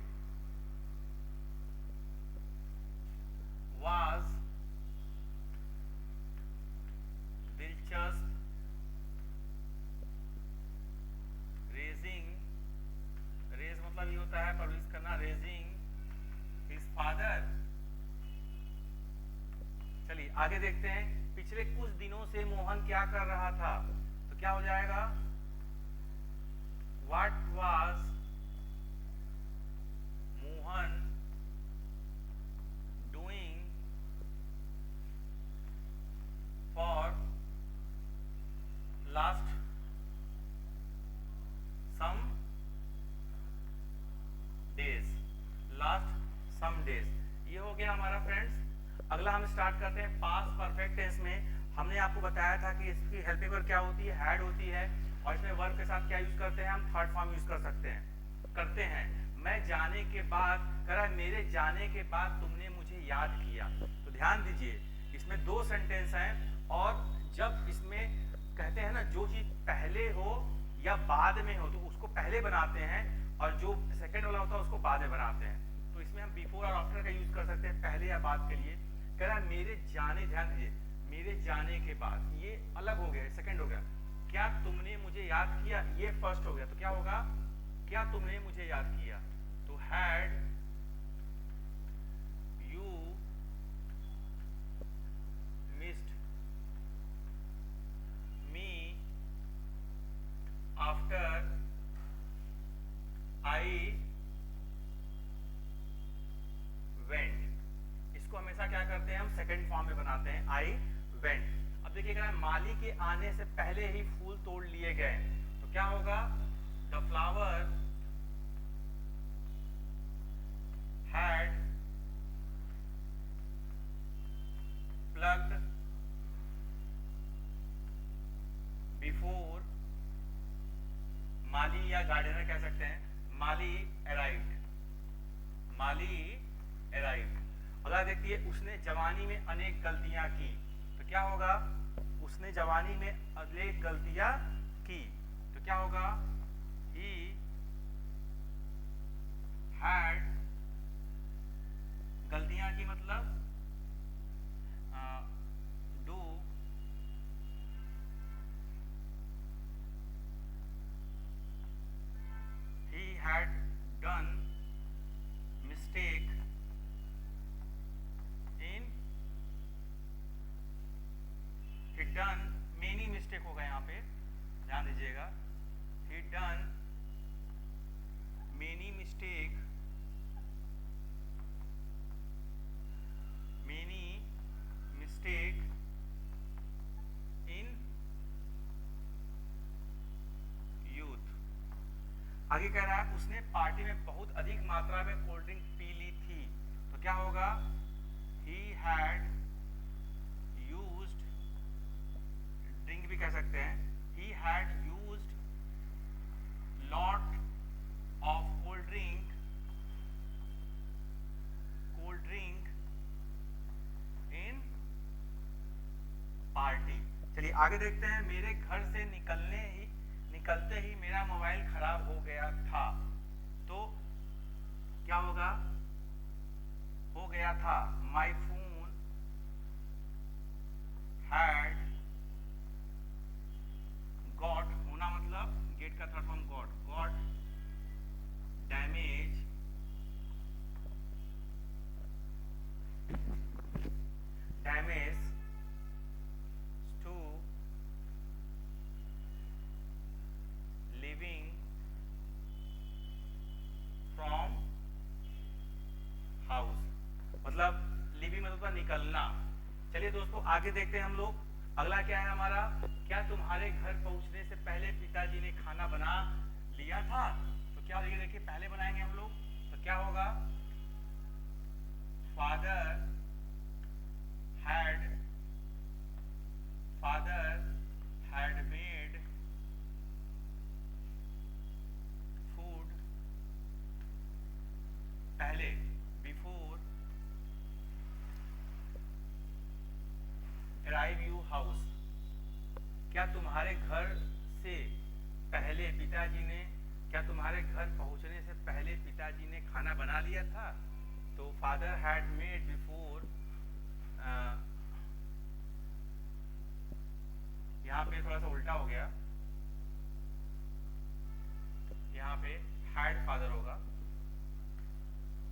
was दिलचस्प रेजिंग, रेज मतलब ये होता है परवरिश करना, रेजिंग हिज फादर। चलिए आगे देखते हैं, पिछले कुछ दिनों से मोहन क्या कर रहा था, तो क्या हो जाएगा, what was Mohan doing for last some days, last some days। ये हो गया हमारा फ्रेंड्स। अगला हम स्टार्ट करते हैं पास्ट परफेक्ट टेंस में। हमने आपको बताया था कि इसकी हेल्पिंग वर्ब क्या होती है, हैड होती है, और इसमें वर्ब के साथ क्या यूज करते हैं, हम थर्ड फॉर्म यूज कर सकते हैं, करते हैं। मैं जाने के बाद, कह रहा है मेरे जाने के बाद तुमने मुझे याद किया। तो ध्यान दीजिए, इसमें दो सेंटेंस हैं, और जब इसमें कहते हैं ना जो चीज पहले हो या बाद में हो तो उसको पहले बनाते हैं, और जो सेकंड वाला होता है उसको बाद में बनाते हैं। तो इसमें हम बिफोर और आफ्टर का यूज कर सकते हैं पहले या बाद के लिए। कह रहा है मेरे जाने, ध्यान दीजिए, मेरे जाने के बाद, ये अलग हो गया, सेकंड हो गया। क्या तुमने मुझे याद किया, ये फर्स्ट हो गया। तो क्या होगा, क्या तुमने मुझे याद किया, तो had you missed me after I went. इसको हमेशा क्या करते हैं हम, सेकंड फॉर्म में बनाते हैं, आई वेंट। अब देखिएगा, माली के आने से पहले ही फूल तोड़ लिए गए, तो क्या होगा, the flower had plucked before माली, या गार्डनर कह सकते हैं, माली अराइव्ड, माली अराइव्ड। अगला देखिए, उसने जवानी में अनेक गलतियां की, तो क्या होगा, उसने जवानी में अनेक गलतियां की, तो क्या होगा, he had, गलतियां की मतलब do he had done mistake in, he done many mistake होगा यहाँ पे, ध्यान दीजिएगा, he done many mistake, many mistake in youth। आगे कह रहा है उसने पार्टी में बहुत अधिक मात्रा में कोल्ड ड्रिंक पी ली थी, तो क्या होगा, he had used, ड्रिंक भी कह सकते हैं, he had used lot of cold drink in party। चलिए आगे देखते हैं, मेरे घर से निकलते ही मेरा मोबाइल खराब हो गया था, तो क्या होगा, हो गया था, my phone had got, होना मतलब गेट का third form got damage to living from house, मतलब लिविंग मतलब निकलना। चलिए दोस्तों आगे देखते हैं हम लोग, अगला क्या है हमारा, क्या तुम्हारे घर पहुंचने से पहले पिताजी ने खाना बना लिया था, तो क्या होगा, देखिए पहले बनाएंगे हम लोग, तो क्या होगा, father had made arrive you house, क्या तुम्हारे घर से पहले पिताजी ने, क्या तुम्हारे घर पहुंचने से पहले पिताजी ने खाना बना लिया था? तो फादर हैड मेड बिफोर, यहाँ पे थोड़ा सा उल्टा हो गया, यहाँ पे हैड फादर होगा,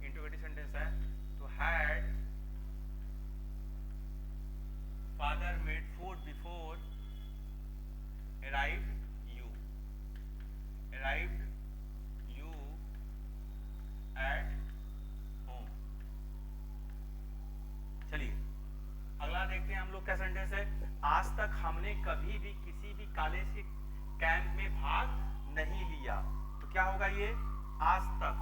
इंटरोगेटिव सेंटेंस है, तो had father made food before arrived you at home। चलिए अगला देखते हैं हम लोग क्या सेंटेंस है। आज तक हमने कभी भी किसी भी कॉलेज के कैंप में भाग नहीं लिया, तो क्या होगा ये आज तक,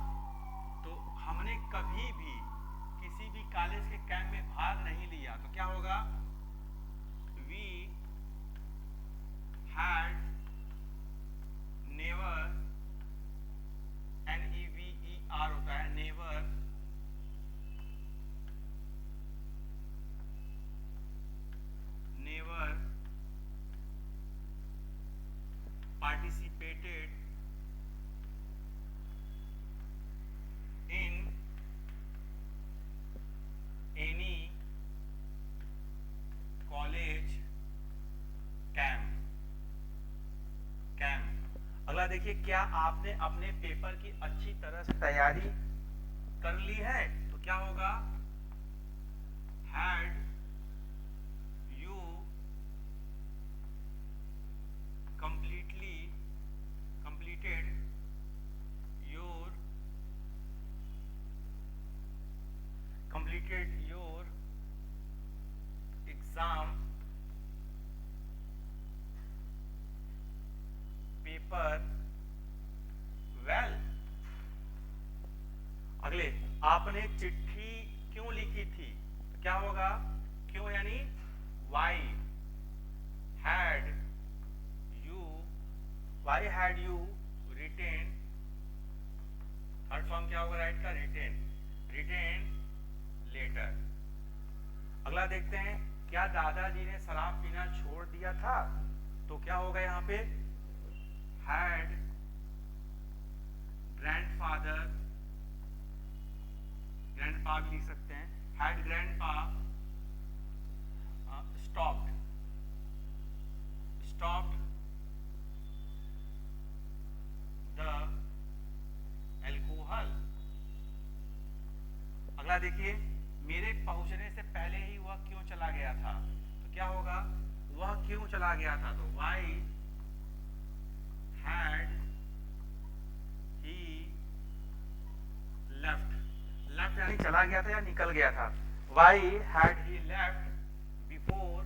तो हमने कभी भी किसी भी कॉलेज के कैंप में भाग नहीं लिया, तो क्या होगा we had never, NEVER होता है, never participated in any college camp। अगला देखिए, क्या आपने अपने पेपर की अच्छी तरह से तैयारी कर ली है, तो क्या होगा had you completed your exam paper well. अगले, आपने चिट्ठी क्यों लिखी थी, तो क्या होगा क्यों यानी why had you written, third form क्या होगा राइट का written लेटर। अगला देखते हैं, क्या दादाजी ने शराब पीना छोड़ दिया था, तो क्या होगा यहाँ पे had grandfather, grandpa भी लिख सकते हैं, had grandpa stopped the alcohol। अगला देखिए, मेरे पहुंचने से पहले ही वह क्यों चला गया था, तो क्या होगा वह क्यों चला गया था, तो why had he left यानी चला गया था या निकल गया था, why had he left before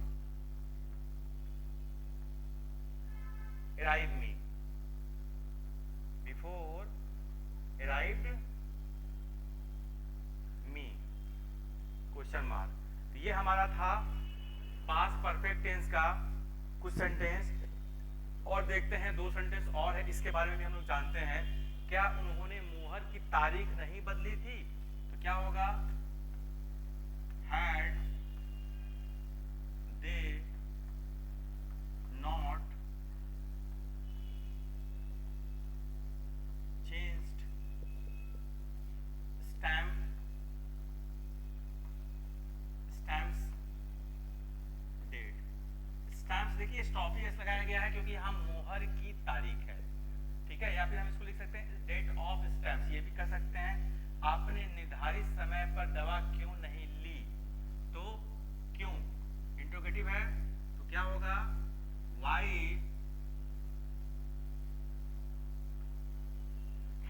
arrived me, question mark. तो ये हमारा था पास्ट परफेक्ट टेंस का कुछ सेंटेंस, और देखते हैं दो सेंटेंस और है, इसके बारे में भी हम लोग जानते हैं। क्या उन्होंने मुहर की तारीख नहीं बदली थी, तो क्या होगा had they not changed stamps date। Stamps देखिए स्टॉप एस लगाया गया है क्योंकि यहाँ मोहर की तारीख है, ठीक है, या फिर हम इसको लिख सकते हैं डेट ऑफ स्टैम्प्स, ये भी कर सकते हैं। आपने निर्धारित समय पर दवा क्यों नहीं ली, तो क्यों इंट्रोगेटिव है, तो क्या होगा Y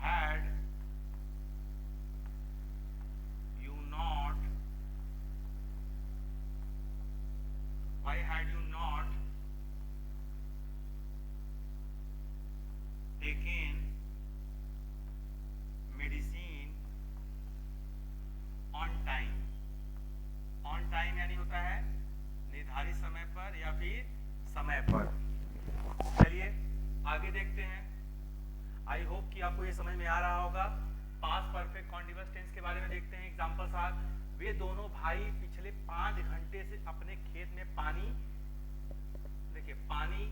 had you not taken medicine on time। on time यानी होता है निर्धारित समय पर या फिर समय पर। चलिए आगे देखते हैं, आई होप कि आपको ये समझ में आ रहा होगा। पास्ट परफेक्ट कॉन्टिन्यूअस टेंस के बारे में देखते हैं एग्जांपल साथ। वे दोनों भाई पिछले 5 घंटे से अपने खेत में पानी, देखिए पानी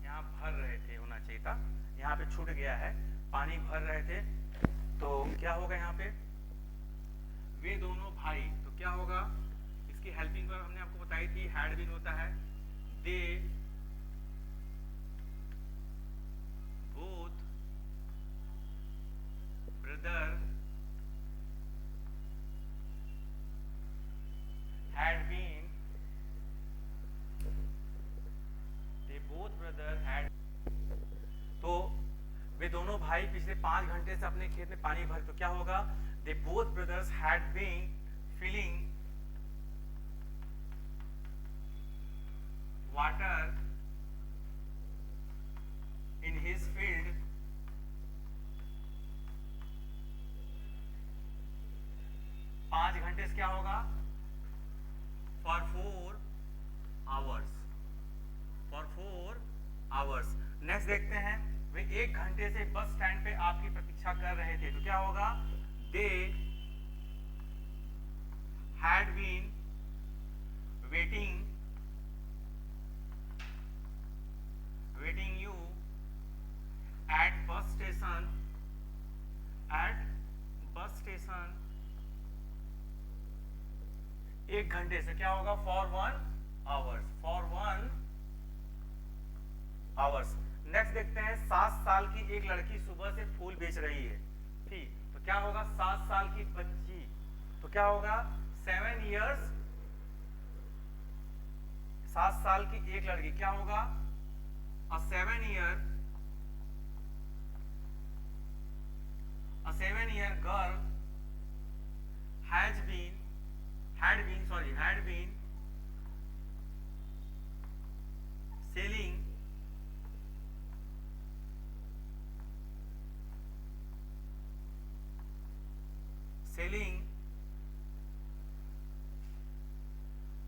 यहाँ भर रहे थे, होना चाहिए था, यहाँ पे छूट गया है, पानी भर रहे थे। तो क्या होगा यहाँ पे, वे दोनों भाई, तो क्या होगा, इसकी हेल्पिंग वर्ब हमने आपको बताई थी, हैड बीन होता है, they both brother had been, they both brother had, तो वे दोनों भाई पिछले 5 घंटे से अपने खेत में पानी भर, तो क्या होगा, they both brothers had been filling water in his field पांच घंटे से क्या होगा, for 4 hours, for 4 hours। Next देखते हैं, वे 1 घंटे से बस स्टैंड पे आपकी प्रतीक्षा कर रहे थे, तो क्या होगा, they had been waiting you at bus station 1 घंटे से, क्या होगा, for 1 hours। नेक्स्ट देखते हैं, 7 साल की एक लड़की सुबह से फूल बेच रही है, ठीक, तो क्या होगा, 7 साल की बच्ची, तो क्या होगा, 7 years, 7 साल की एक लड़की, क्या होगा, a 7-year girl had been selling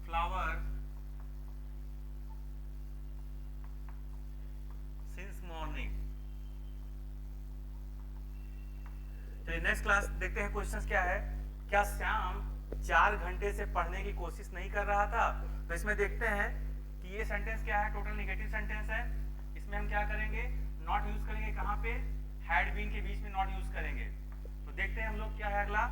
flower since morning। तो नेक्स्ट क्लास देखते हैं, क्वेश्चंस क्या है, क्या श्याम 4 घंटे से पढ़ने की कोशिश नहीं कर रहा था। तो इसमें देखते हैं कि ये सेंटेंस क्या है, टोटल नेगेटिव सेंटेंस है, इसमें हम क्या करेंगे, नॉट यूज करेंगे, कहाँ पे, हैड बीन के बीच में नॉट यूज करेंगे। तो देखते हैं हम लोग क्या है अगला,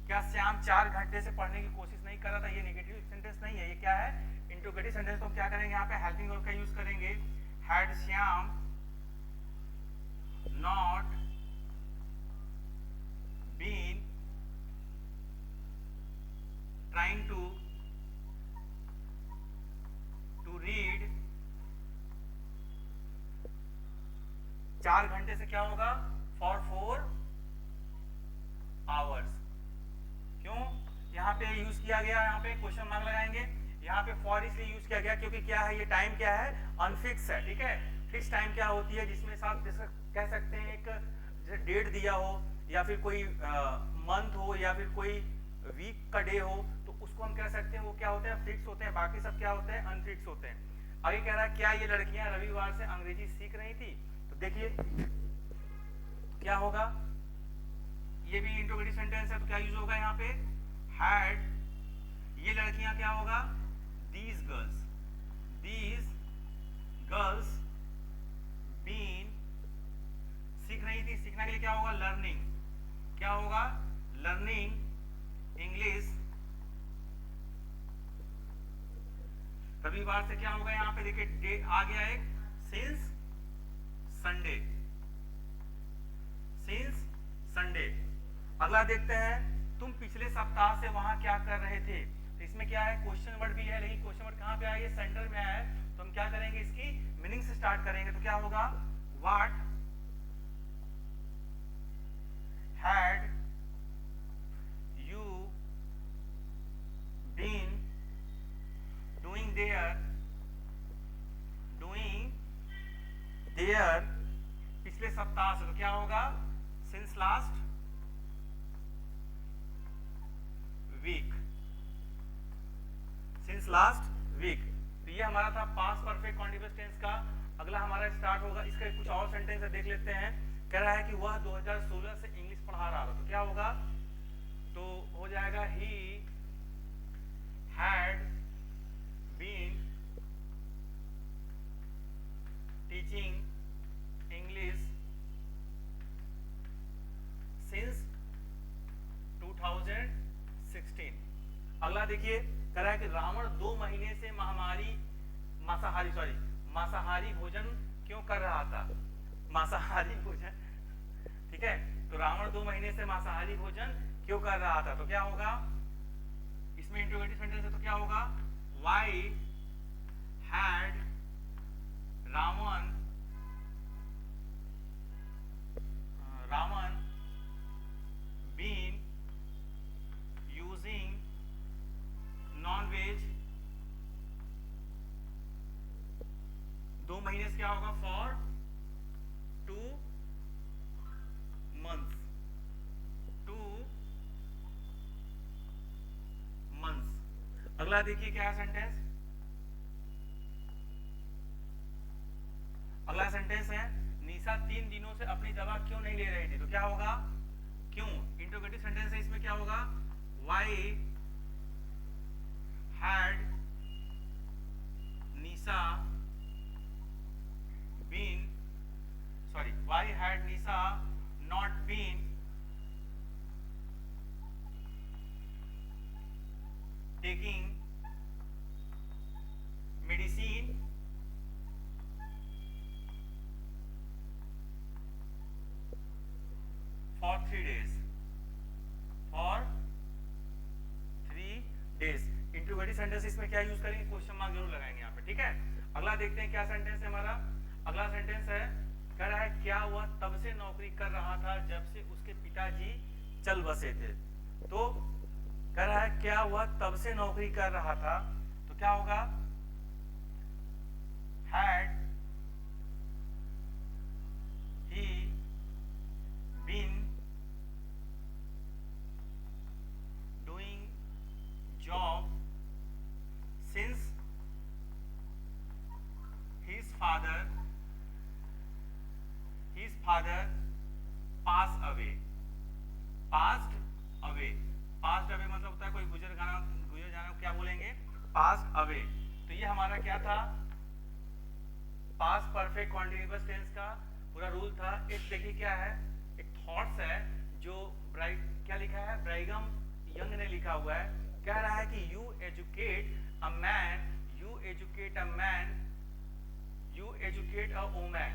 क्या श्याम 4 घंटे से पढ़ने की कोशिश नहीं कर रहा था, ये नेगेटिव सेंटेंस नहीं है, ये क्या है, इंट्रोगेटिव सेंटेंस। तो हम क्या करेंगे, यहाँ पे हेल्पिंग वर्ब का यूज करेंगे, had Shyam not been trying to read, 4 घंटे से क्या होगा, for 4 hours। क्यों यहाँ पे यूज किया गया, यहाँ पे क्वेश्चन मार्क लगाएंगे, यहाँ पे फॉर इसलिए यूज किया गया क्योंकि क्या है, ये टाइम क्या है, अनफिक्स है, ठीक है। फिक्स टाइम क्या होती है, जिसमें साथ कह सकते हैं एक जैसे डेट दिया हो, या फिर कोई मंथ हो, या फिर कोई वीक का डे हो, तो उसको हम कह सकते हैं वो क्या होते हैं, फिक्स होते हैं, बाकी सब क्या होते हैं, अनफिक्स होते हैं। आगे कह रहा है, क्या ये लड़कियां रविवार से अंग्रेजी सीख रही थी। तो देखिए क्या होगा, ये भी इंट्रोगेटिव सेंटेंस है, तो क्या यूज होगा यहाँ पे, हैड, ये लड़कियां क्या होगा, these girls been, सीख रही थी, सीखने के लिए क्या होगा, लर्निंग, क्या होगा, लर्निंग इंग्लिश। रविवार से क्या होगा, यहाँ पे देखिए डे आ गया एक, सिंस संडे। अगला देखते हैं, तुम पिछले सप्ताह से वहां क्या कर रहे थे। तो इसमें क्या है, क्वेश्चन वर्ड भी है, लेकिन क्वेश्चन वर्ड कहाँ पे आया, ये सेंटर में आया है, तो हम क्या करेंगे, इसकी मीनिंग से स्टार्ट करेंगे। तो क्या होगा, what had you been doing there पिछले सप्ताह से। तो क्या होगा, since last week। तो ये हमारा था पास्ट परफेक्ट कॉन्टिन्यूअस टेंस का। अगला हमारा स्टार्ट होगा, इसका कुछ और सेंटेंस देख लेते हैं। कह रहा है कि वह 2016 से इंग्लिश पढ़ा रहा था। तो क्या होगा, तो हो जाएगा he had been teaching English since 2016। अगला देखिए, कह रहा है कि रावण 2 महीने से मांसाहारी भोजन क्यों कर रहा था। मांसाहारी भोजन, ठीक है, तो रावण 2 महीने से मांसाहारी भोजन क्यों कर रहा था, तो क्या होगा इसमें इंट्रोगेटिव सेंटेंस है, तो क्या होगा why had Ravana been using non veg 2 महीने से क्या होगा फॉर 2 months। अगला देखिए क्या है सेंटेंस, अगला सेंटेंस है निशा 3 दिनों से अपनी दवा क्यों नहीं ले रही थी, तो क्या होगा क्यों, इंट्रोगेटिव सेंटेंस है, इसमें क्या होगा why had Nisha not been taking medicine for 3 days। Interrogative sentence इसमें क्या यूज करेंगे, क्वेश्चन मार्क जरूर लगाएंगे यहाँ पे, ठीक है। अगला देखते हैं क्या सेंटेंस है हमारा, अगला सेंटेंस है कह रहा है क्या वह तब से नौकरी कर रहा था जब से उसके पिताजी चल बसे थे। तो कह रहा है क्या वह तब से नौकरी कर रहा था, तो क्या होगा had he been doing job since his father passed away मतलब होता है कोई गुजर जाना, क्या बोलेंगे passed away। तो ये हमारा क्या था पास्ट परफेक्ट कॉन्टिन्यूअस टेंस का पूरा रूल था। एक देखिए क्या है, एक थॉट्स है जो क्या लिखा है ब्राइगम यंग ने लिखा हुआ है, कह रहा है कि you educate a woman,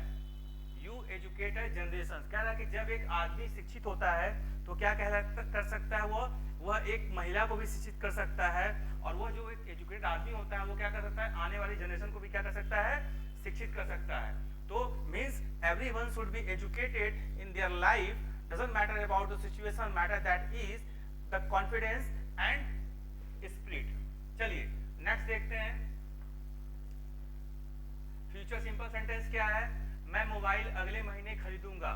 you educate a generation. कह रहा है कि जब एक आदमी शिक्षित होता है तो क्या कर सकता है वह एक महिला को भी शिक्षित कर सकता है, और वह जो एक एजुकेटेड आदमी होता है वो क्या कर सकता है आने वाली जनरेशन को भी क्या कर सकता है शिक्षित कर सकता है। तो means everyone should be educated in their life, doesn't matter about the situation, matter that is the confidence and spirit. चलिए नेक्स्ट देखते हैं, फ्यूचर सिंपल सेंटेंस क्या है, मैं मोबाइल अगले महीने खरीदूंगा।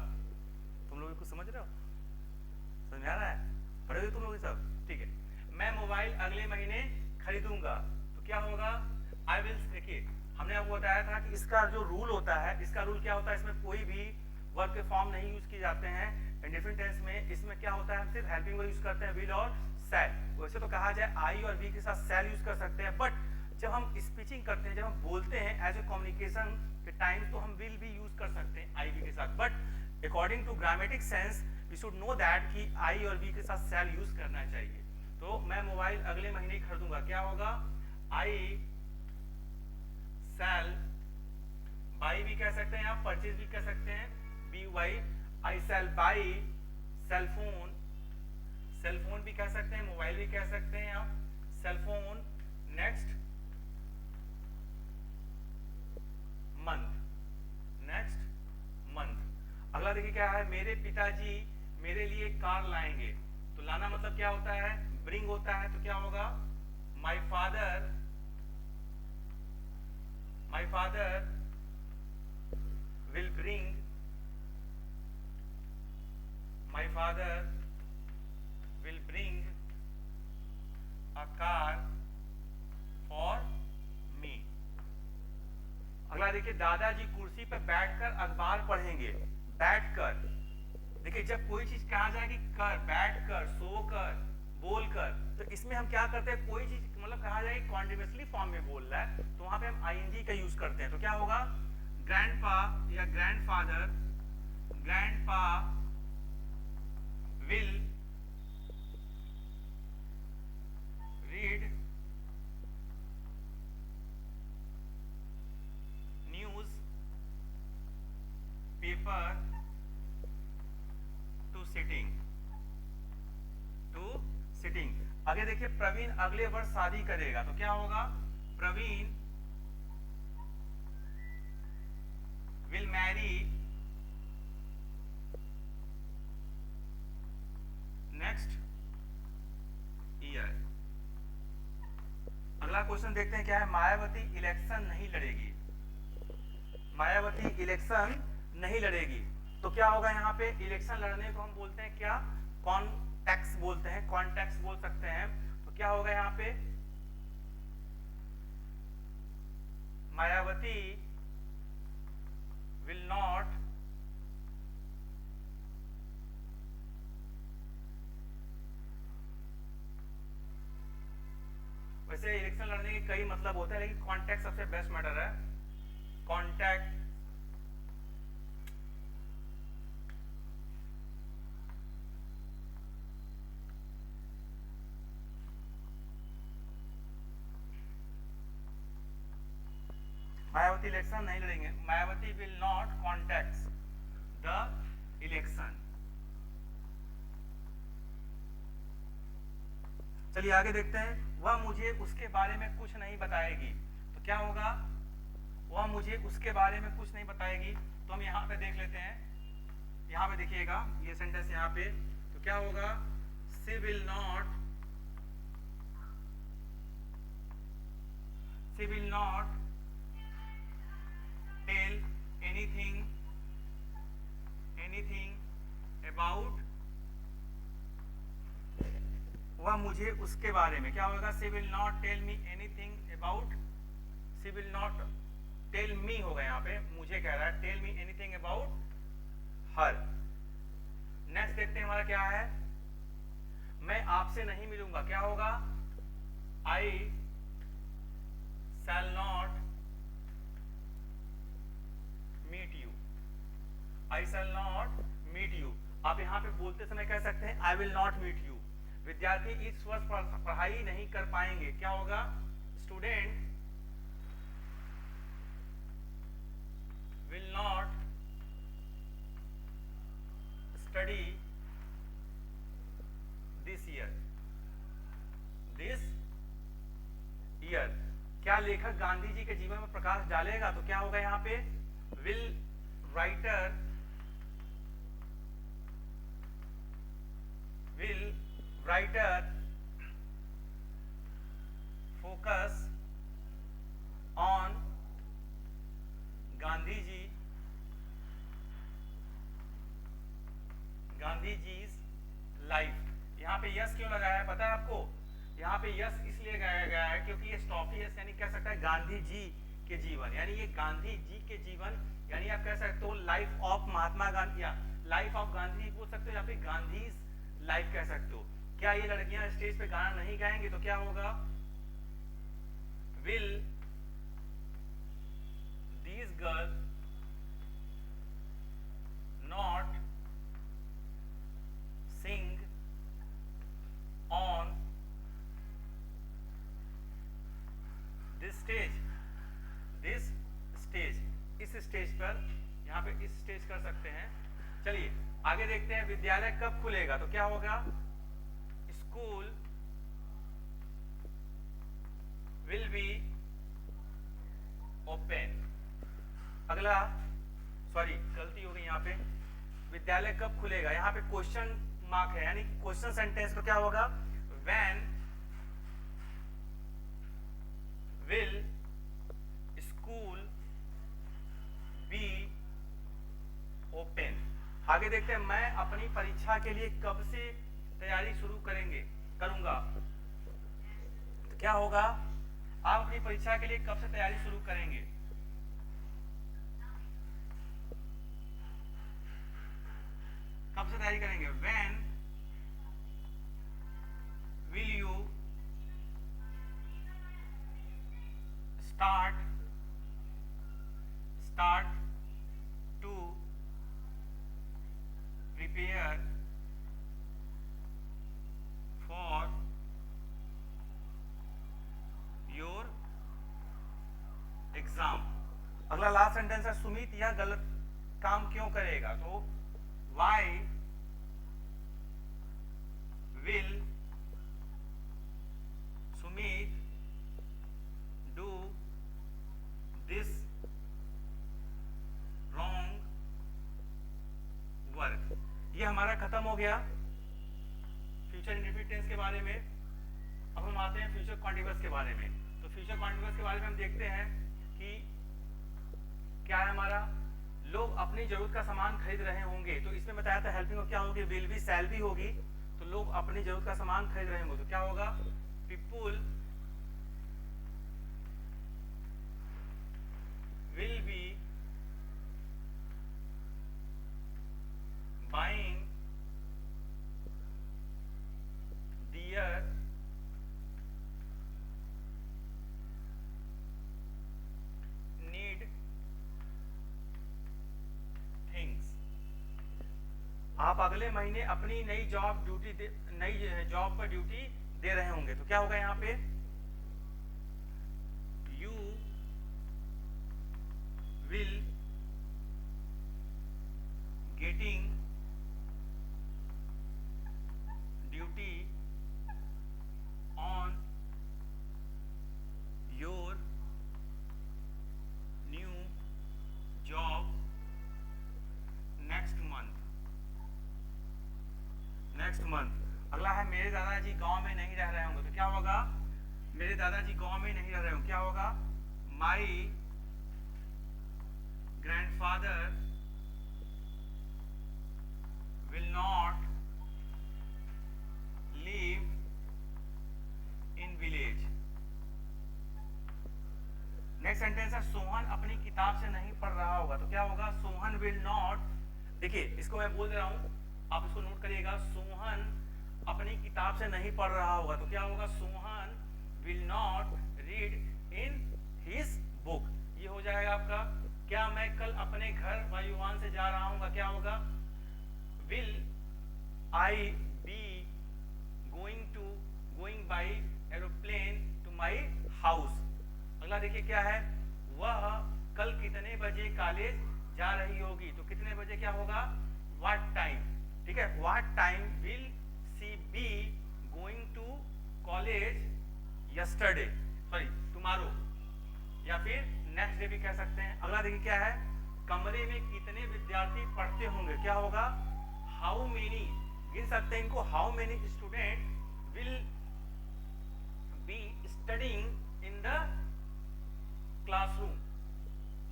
तुम लोग कुछ समझ रहे हो, समझ आ रहा है, पढ़े हो तुम लोग सब, ठीक है। मैं मोबाइल अगले महीने खरीदूंगा, तो क्या होगा आई विल। देखिए हमने आपको बताया था कि इसका जो रूल होता है, इसका रूल क्या होता है, इसमें कोई भी वर्ब के फॉर्म नहीं यूज किए जाते हैं इंडेफिनिट टेंस में। इसमें क्या होता है हम सिर्फ हेल्पिंग वर्ब यूज करते हैं विल और शैल। वैसे तो कहा जाए आई और वी के साथ शैल यूज कर सकते हैं, बट जब हम स्पीचिंग करते हैं, जब हम बोलते हैं एज ए कम्युनिकेशन के टाइम, तो हम विल भी यूज कर सकते हैं आई वी के साथ, but according to grammatic sense we should know that कि आई और वी के साथ शैल यूज करना चाहिए। तो मैं मोबाइल अगले महीने खरीदूंगा, क्या होगा आई शैल, बाई भी कह सकते हैं आप, परचेज भी कह सकते हैं B Y, I shall buy cellphone, cellphone भी कह सकते हैं, मोबाइल भी कह सकते हैं आप, सेलफोन नेक्स्ट मंथ। अगला देखिए क्या है, मेरे पिताजी मेरे लिए कार लाएंगे। तो लाना मतलब क्या होता है ब्रिंग होता है, तो क्या होगा my father will bring a car for me। अगला देखिए दादाजी कुर्सी पर बैठकर अखबार पढ़ेंगे। बैठकर, देखिए जब कोई चीज कहा जाएगी कर, बैठकर, सोकर, बोलकर। तो इसमें हम क्या करते हैं, कोई चीज मतलब कहा जाए कॉन्टिन्यूअसली फॉर्म में बोल रहा है तो वहां पे हम आईएनजी का यूज करते हैं। तो क्या होगा, ग्रैंडपा या grandfather, grandpa will read newspaper to sitting, to sitting. आगे देखिए, प्रवीण अगले वर्ष शादी करेगा तो क्या होगा, Praveen will marry next year. अगला क्वेश्चन देखते हैं क्या है, मायावती इलेक्शन नहीं लड़ेगी, मायावती इलेक्शन नहीं लड़ेगी। तो क्या होगा, यहाँ पे इलेक्शन लड़ने को हम बोलते हैं क्या, कॉन्टेक्स बोलते हैं, कॉन्टेक्स बोल सकते हैं। तो क्या होगा यहाँ पे, मायावती विल नॉट वैसे इलेक्शन लड़ने के कई मतलब होते हैं लेकिन कॉन्टेक्ट सबसे बेस्ट मैटर है। कॉन्टेक्ट मायावती इलेक्शन नहीं लड़ेंगे, Mayawati will not contact the election. चलिए आगे देखते हैं, वह मुझे उसके बारे में कुछ नहीं बताएगी। तो क्या होगा, वह मुझे उसके बारे में कुछ नहीं बताएगी। तो हम यहाँ पे देख लेते हैं, यहाँ पे देखिएगा ये सेंटेंस यहाँ पे। तो क्या होगा, she will not, she will not tell anything, anything about, वह मुझे उसके बारे में, क्या होगा, she will not tell me anything about, she will not tell me होगा यहाँ पे, मुझे कह रहा है, tell me anything about her. Next देखते हैं हमारा क्या है, मैं आपसे नहीं मिलूंगा। क्या होगा, I shall not meet you, I shall not meet you. आप यहाँ पे बोलते समय कह सकते हैं I will not meet you. विद्यार्थी इस वर्ष पढ़ाई नहीं कर पाएंगे। क्या होगा, student will not study this year, this year. क्या लेखक गांधी जी के जीवन में प्रकाश डालेगा। तो क्या होगा यहाँ पे, will writer, will writer focus on Gandhi ji, Gandhi ji's life. यहाँ पे यस क्यों लगाया है पता है आपको, यहाँ पे यस इसलिए लगाया गया है क्योंकि ये स्टॉपी यस यानी कह सकता है गांधी जी के जीवन, यानी ये गांधी जी के जीवन, यानी आप कह सकते हो लाइफ ऑफ महात्मा गांधी या लाइफ ऑफ गांधी बोल सकते हो, या फिर गांधीज लाइफ कह सकते हो। क्या ये लड़कियां स्टेज पे गाना नहीं गाएंगी। तो क्या होगा, will these girl not sing on this stage, this stage, इस स्टेज पर, यहाँ पे इस स्टेज कर सकते हैं। चलिए आगे देखते हैं, विद्यालय कब खुलेगा। तो क्या होगा, स्कूल विल बी ओपन। अगला, सॉरी गलती हो गई यहाँ पे, विद्यालय कब खुलेगा, यहाँ पे क्वेश्चन मार्क है यानी क्वेश्चन सेंटेंस। तो क्या होगा, when will school be open. आगे देखते हैं, मैं अपनी परीक्षा के लिए कब से तैयारी शुरू करूंगा। तो क्या होगा, आप अपनी परीक्षा के लिए कब से तैयारी शुरू करेंगे। कब से तैयारी करेंगे, when start to prepare for your exam. अगला लास्ट सेंटेंस है सुमित यह गलत काम क्यों करेगा, तो why will Sumit do this wrong work। ये हमारा खत्म हो गया फ्यूचर इंडेफिनिट टेंस के बारे में। अब हम आते हैं फ्यूचर कॉन्टिन्यूअस के बारे में। तो फ्यूचर कॉन्टिन्यूअस के बारे में हम देखते हैं कि क्या है हमारा, लोग अपनी जरूरत का सामान खरीद रहे होंगे। तो इसमें बताया था हेल्पिंग क्या होगी, विल भी शैल भी होगी। तो लोग अपनी जरूरत का सामान खरीद रहे होंगे तो क्या होगा, people will be buying their need things. आप अगले महीने अपनी नई जॉब पर ड्यूटी दे रहे होंगे तो क्या होगा यहाँ पे, you will getting duty on your new job next month. अगला है मेरे दादाजी गांव में नहीं रह रहे होंगे तो क्या होगा, मेरे दादाजी गांव में नहीं रह रहे होंगे क्या होगा, माई grandfather will not live in village. Next sentence है सोहन अपनी किताब से नहीं पढ़ रहा होगा तो क्या होगा, सोहन विल नॉट। देखिए इसको मैं बोल रहा हूं, आप इसको नोट करिएगा, सोहन अपनी किताब से नहीं पढ़ रहा होगा तो क्या होगा, Sohan will not read in his book. ये हो जाएगा आपका, क्या मैं कल अपने घर वायुयान से जा रहा हूँ क्या होगा, will I be going by aeroplane to my house. अगला देखिए क्या है, वह कल कितने बजे कॉलेज जा रही होगी तो कितने बजे क्या होगा, व्हाट टाइम। ठीक है, what time will she be going to college yesterday, sorry tomorrow, या फिर नेक्स्ट डे भी कह सकते हैं। अगला देखिए क्या है, कमरे में कितने विद्यार्थी पढ़ते होंगे क्या होगा, हाउ मेनी, गिन सकते हैं इनको, how many student will be studying in the classroom.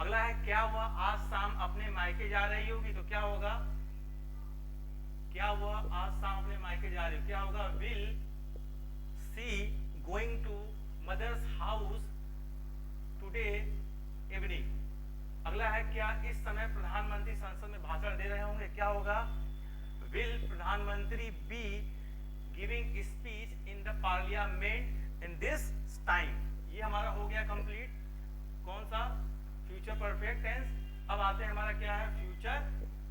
अगला है क्या वह आज शाम अपने मायके जा रही होगी तो क्या होगा, क्या वह आज शाम अपने मायके जा रही हो क्या होगा, will she going to mother's house today evening. अगला है क्या इस समय प्रधानमंत्री संसद में भाषण दे रहे होंगे क्या होगा, विल प्रधानमंत्री be giving speech in the parliament in this time. ये हमारा हो गया कंप्लीट, कौन सा, फ्यूचर परफेक्ट टेंस। अब आते हैं हमारा क्या है, फ्यूचर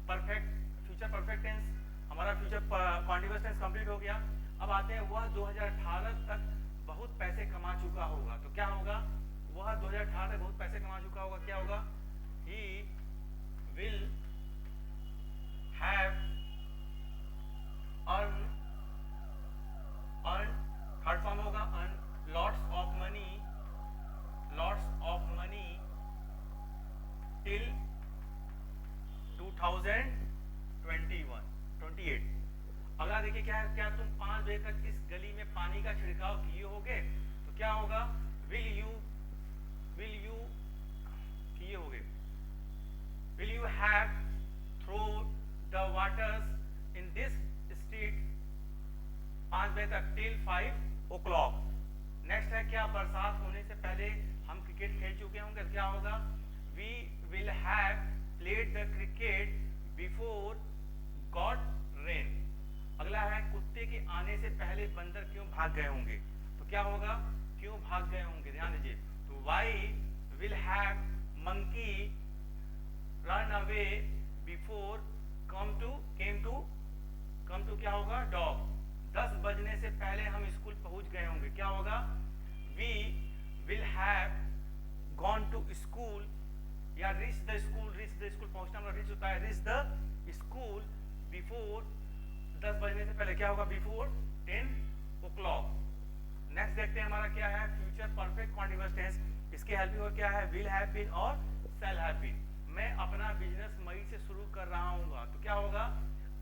परफेक्ट टेंस। हमारा फ्यूचर कॉन्टिन्यूअस टेंस कंप्लीट हो गया। अब आते हैं वह 2018 तक बहुत पैसे कमा चुका होगा तो क्या होगा, वह 2018 तक बहुत पैसे कमा चुका होगा क्या होगा, he will have earned, third form होगा earn lots of money till 2028। अगला देखिए क्या है, क्या तुम 5 बजे तक इस गली में पानी का छिड़काव किए होगे तो क्या होगा, will you किए होगे, will you have throw the waters in this street 5 बजे तक till 5 o'clock। नेक्स्ट है क्या बरसात होने से पहले हम क्रिकेट खेल चुके होंगे क्या होगा, we will have played the cricket before got rain। अगला है कुत्ते के आने से पहले बंदर क्यों भाग गए होंगे तो क्या होगा, क्यों भाग गए होंगे, ध्यान दीजिए, तो why will have monkey run away before came to क्या होगा dog। 10 बजने से पहले हम स्कूल पहुंच गए होंगे, क्या होगा we will have gone to school या reach the school पहुंचना मतलब reach होता है reach the school before 10 बजने से पहले, क्या होगा before 10 o'clock। नेक्स्ट देखते हैं हमारा क्या है फ्यूचर परफेक्ट कॉन्टिन्यूअस टेंस। इसके हेल्पिंग और क्या है विल हैव बीन और शैल हैव बीन। मैं अपना बिजनेस मई से शुरू कर रहा हूँ तो क्या होगा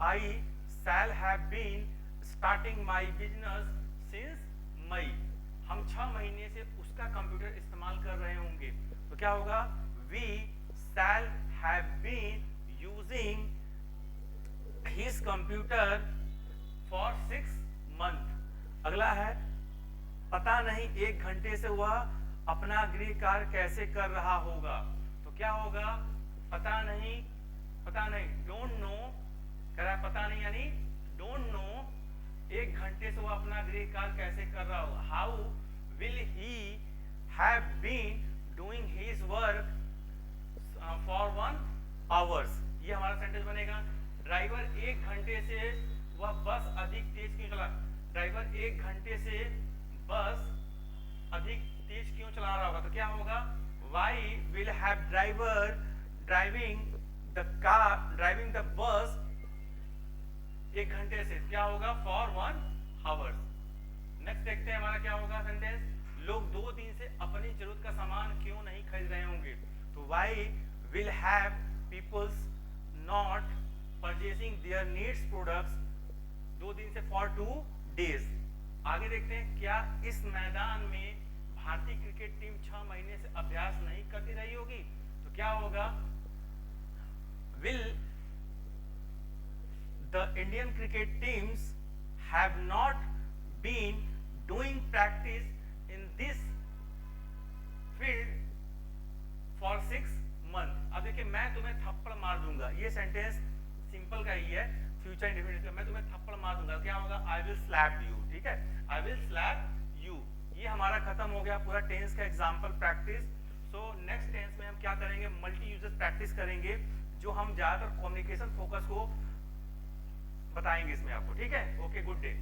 I shall have been starting my business since May. हम 6 महीने से उसका कंप्यूटर इस्तेमाल कर रहे होंगे तो क्या होगा we shall have been using his computer for 6 month. अगला है पता नहीं 1 घंटे से वह अपना गृह कार्य कैसे कर रहा होगा तो क्या होगा पता नहीं डोंट नो कह रहा है पता नहीं यानी डोंट नो 1 घंटे से वो अपना गृह कार्य कैसे कर रहा होगा। How will he have been doing his work for 1 hours. ये हमारा सेंटेंस बनेगा। ड्राइवर 1 घंटे से वह बस अधिक तेज क्यों चला, ड्राइवर 1 घंटे से बस अधिक तेज क्यों चला रहा होगा तो क्या होगा why will have driver driving the bus 1 घंटे से, क्या होगा for 1 hour। नेक्स्ट देखते हैं हमारा क्या होगा सेंटेंस। लोग 2 दिन से अपनी जरूरत का सामान क्यों नहीं खरीद रहे होंगे तो why will have people's not purchasing their needs products 2 दिन से for 2 days। आगे देखते हैं क्या इस मैदान में भारतीय क्रिकेट टीम 6 महीने से अभ्यास नहीं करती रही होगी तो क्या होगा will the Indian cricket teams have not been doing practice in this field for 6 months। अब देखिए मैं तुम्हें थप्पड़ मार दूंगा, ये सेंटेंस सिंपल का ही है फ्यूचर इंडेफिनिट का। मैं तुम्हें थप्पड़ मार दूंगा क्या होगा आई विल स्लैप यू, ठीक है आई विल स्लैप यू। ये हमारा खत्म हो गया पूरा टेंस का example practice. So next tense में हम क्या करेंगे मल्टी यूजेस प्रैक्टिस करेंगे जो हम ज्यादातर कम्युनिकेशन फोकस को बताएंगे इसमें आपको, ठीक है। Okay good day.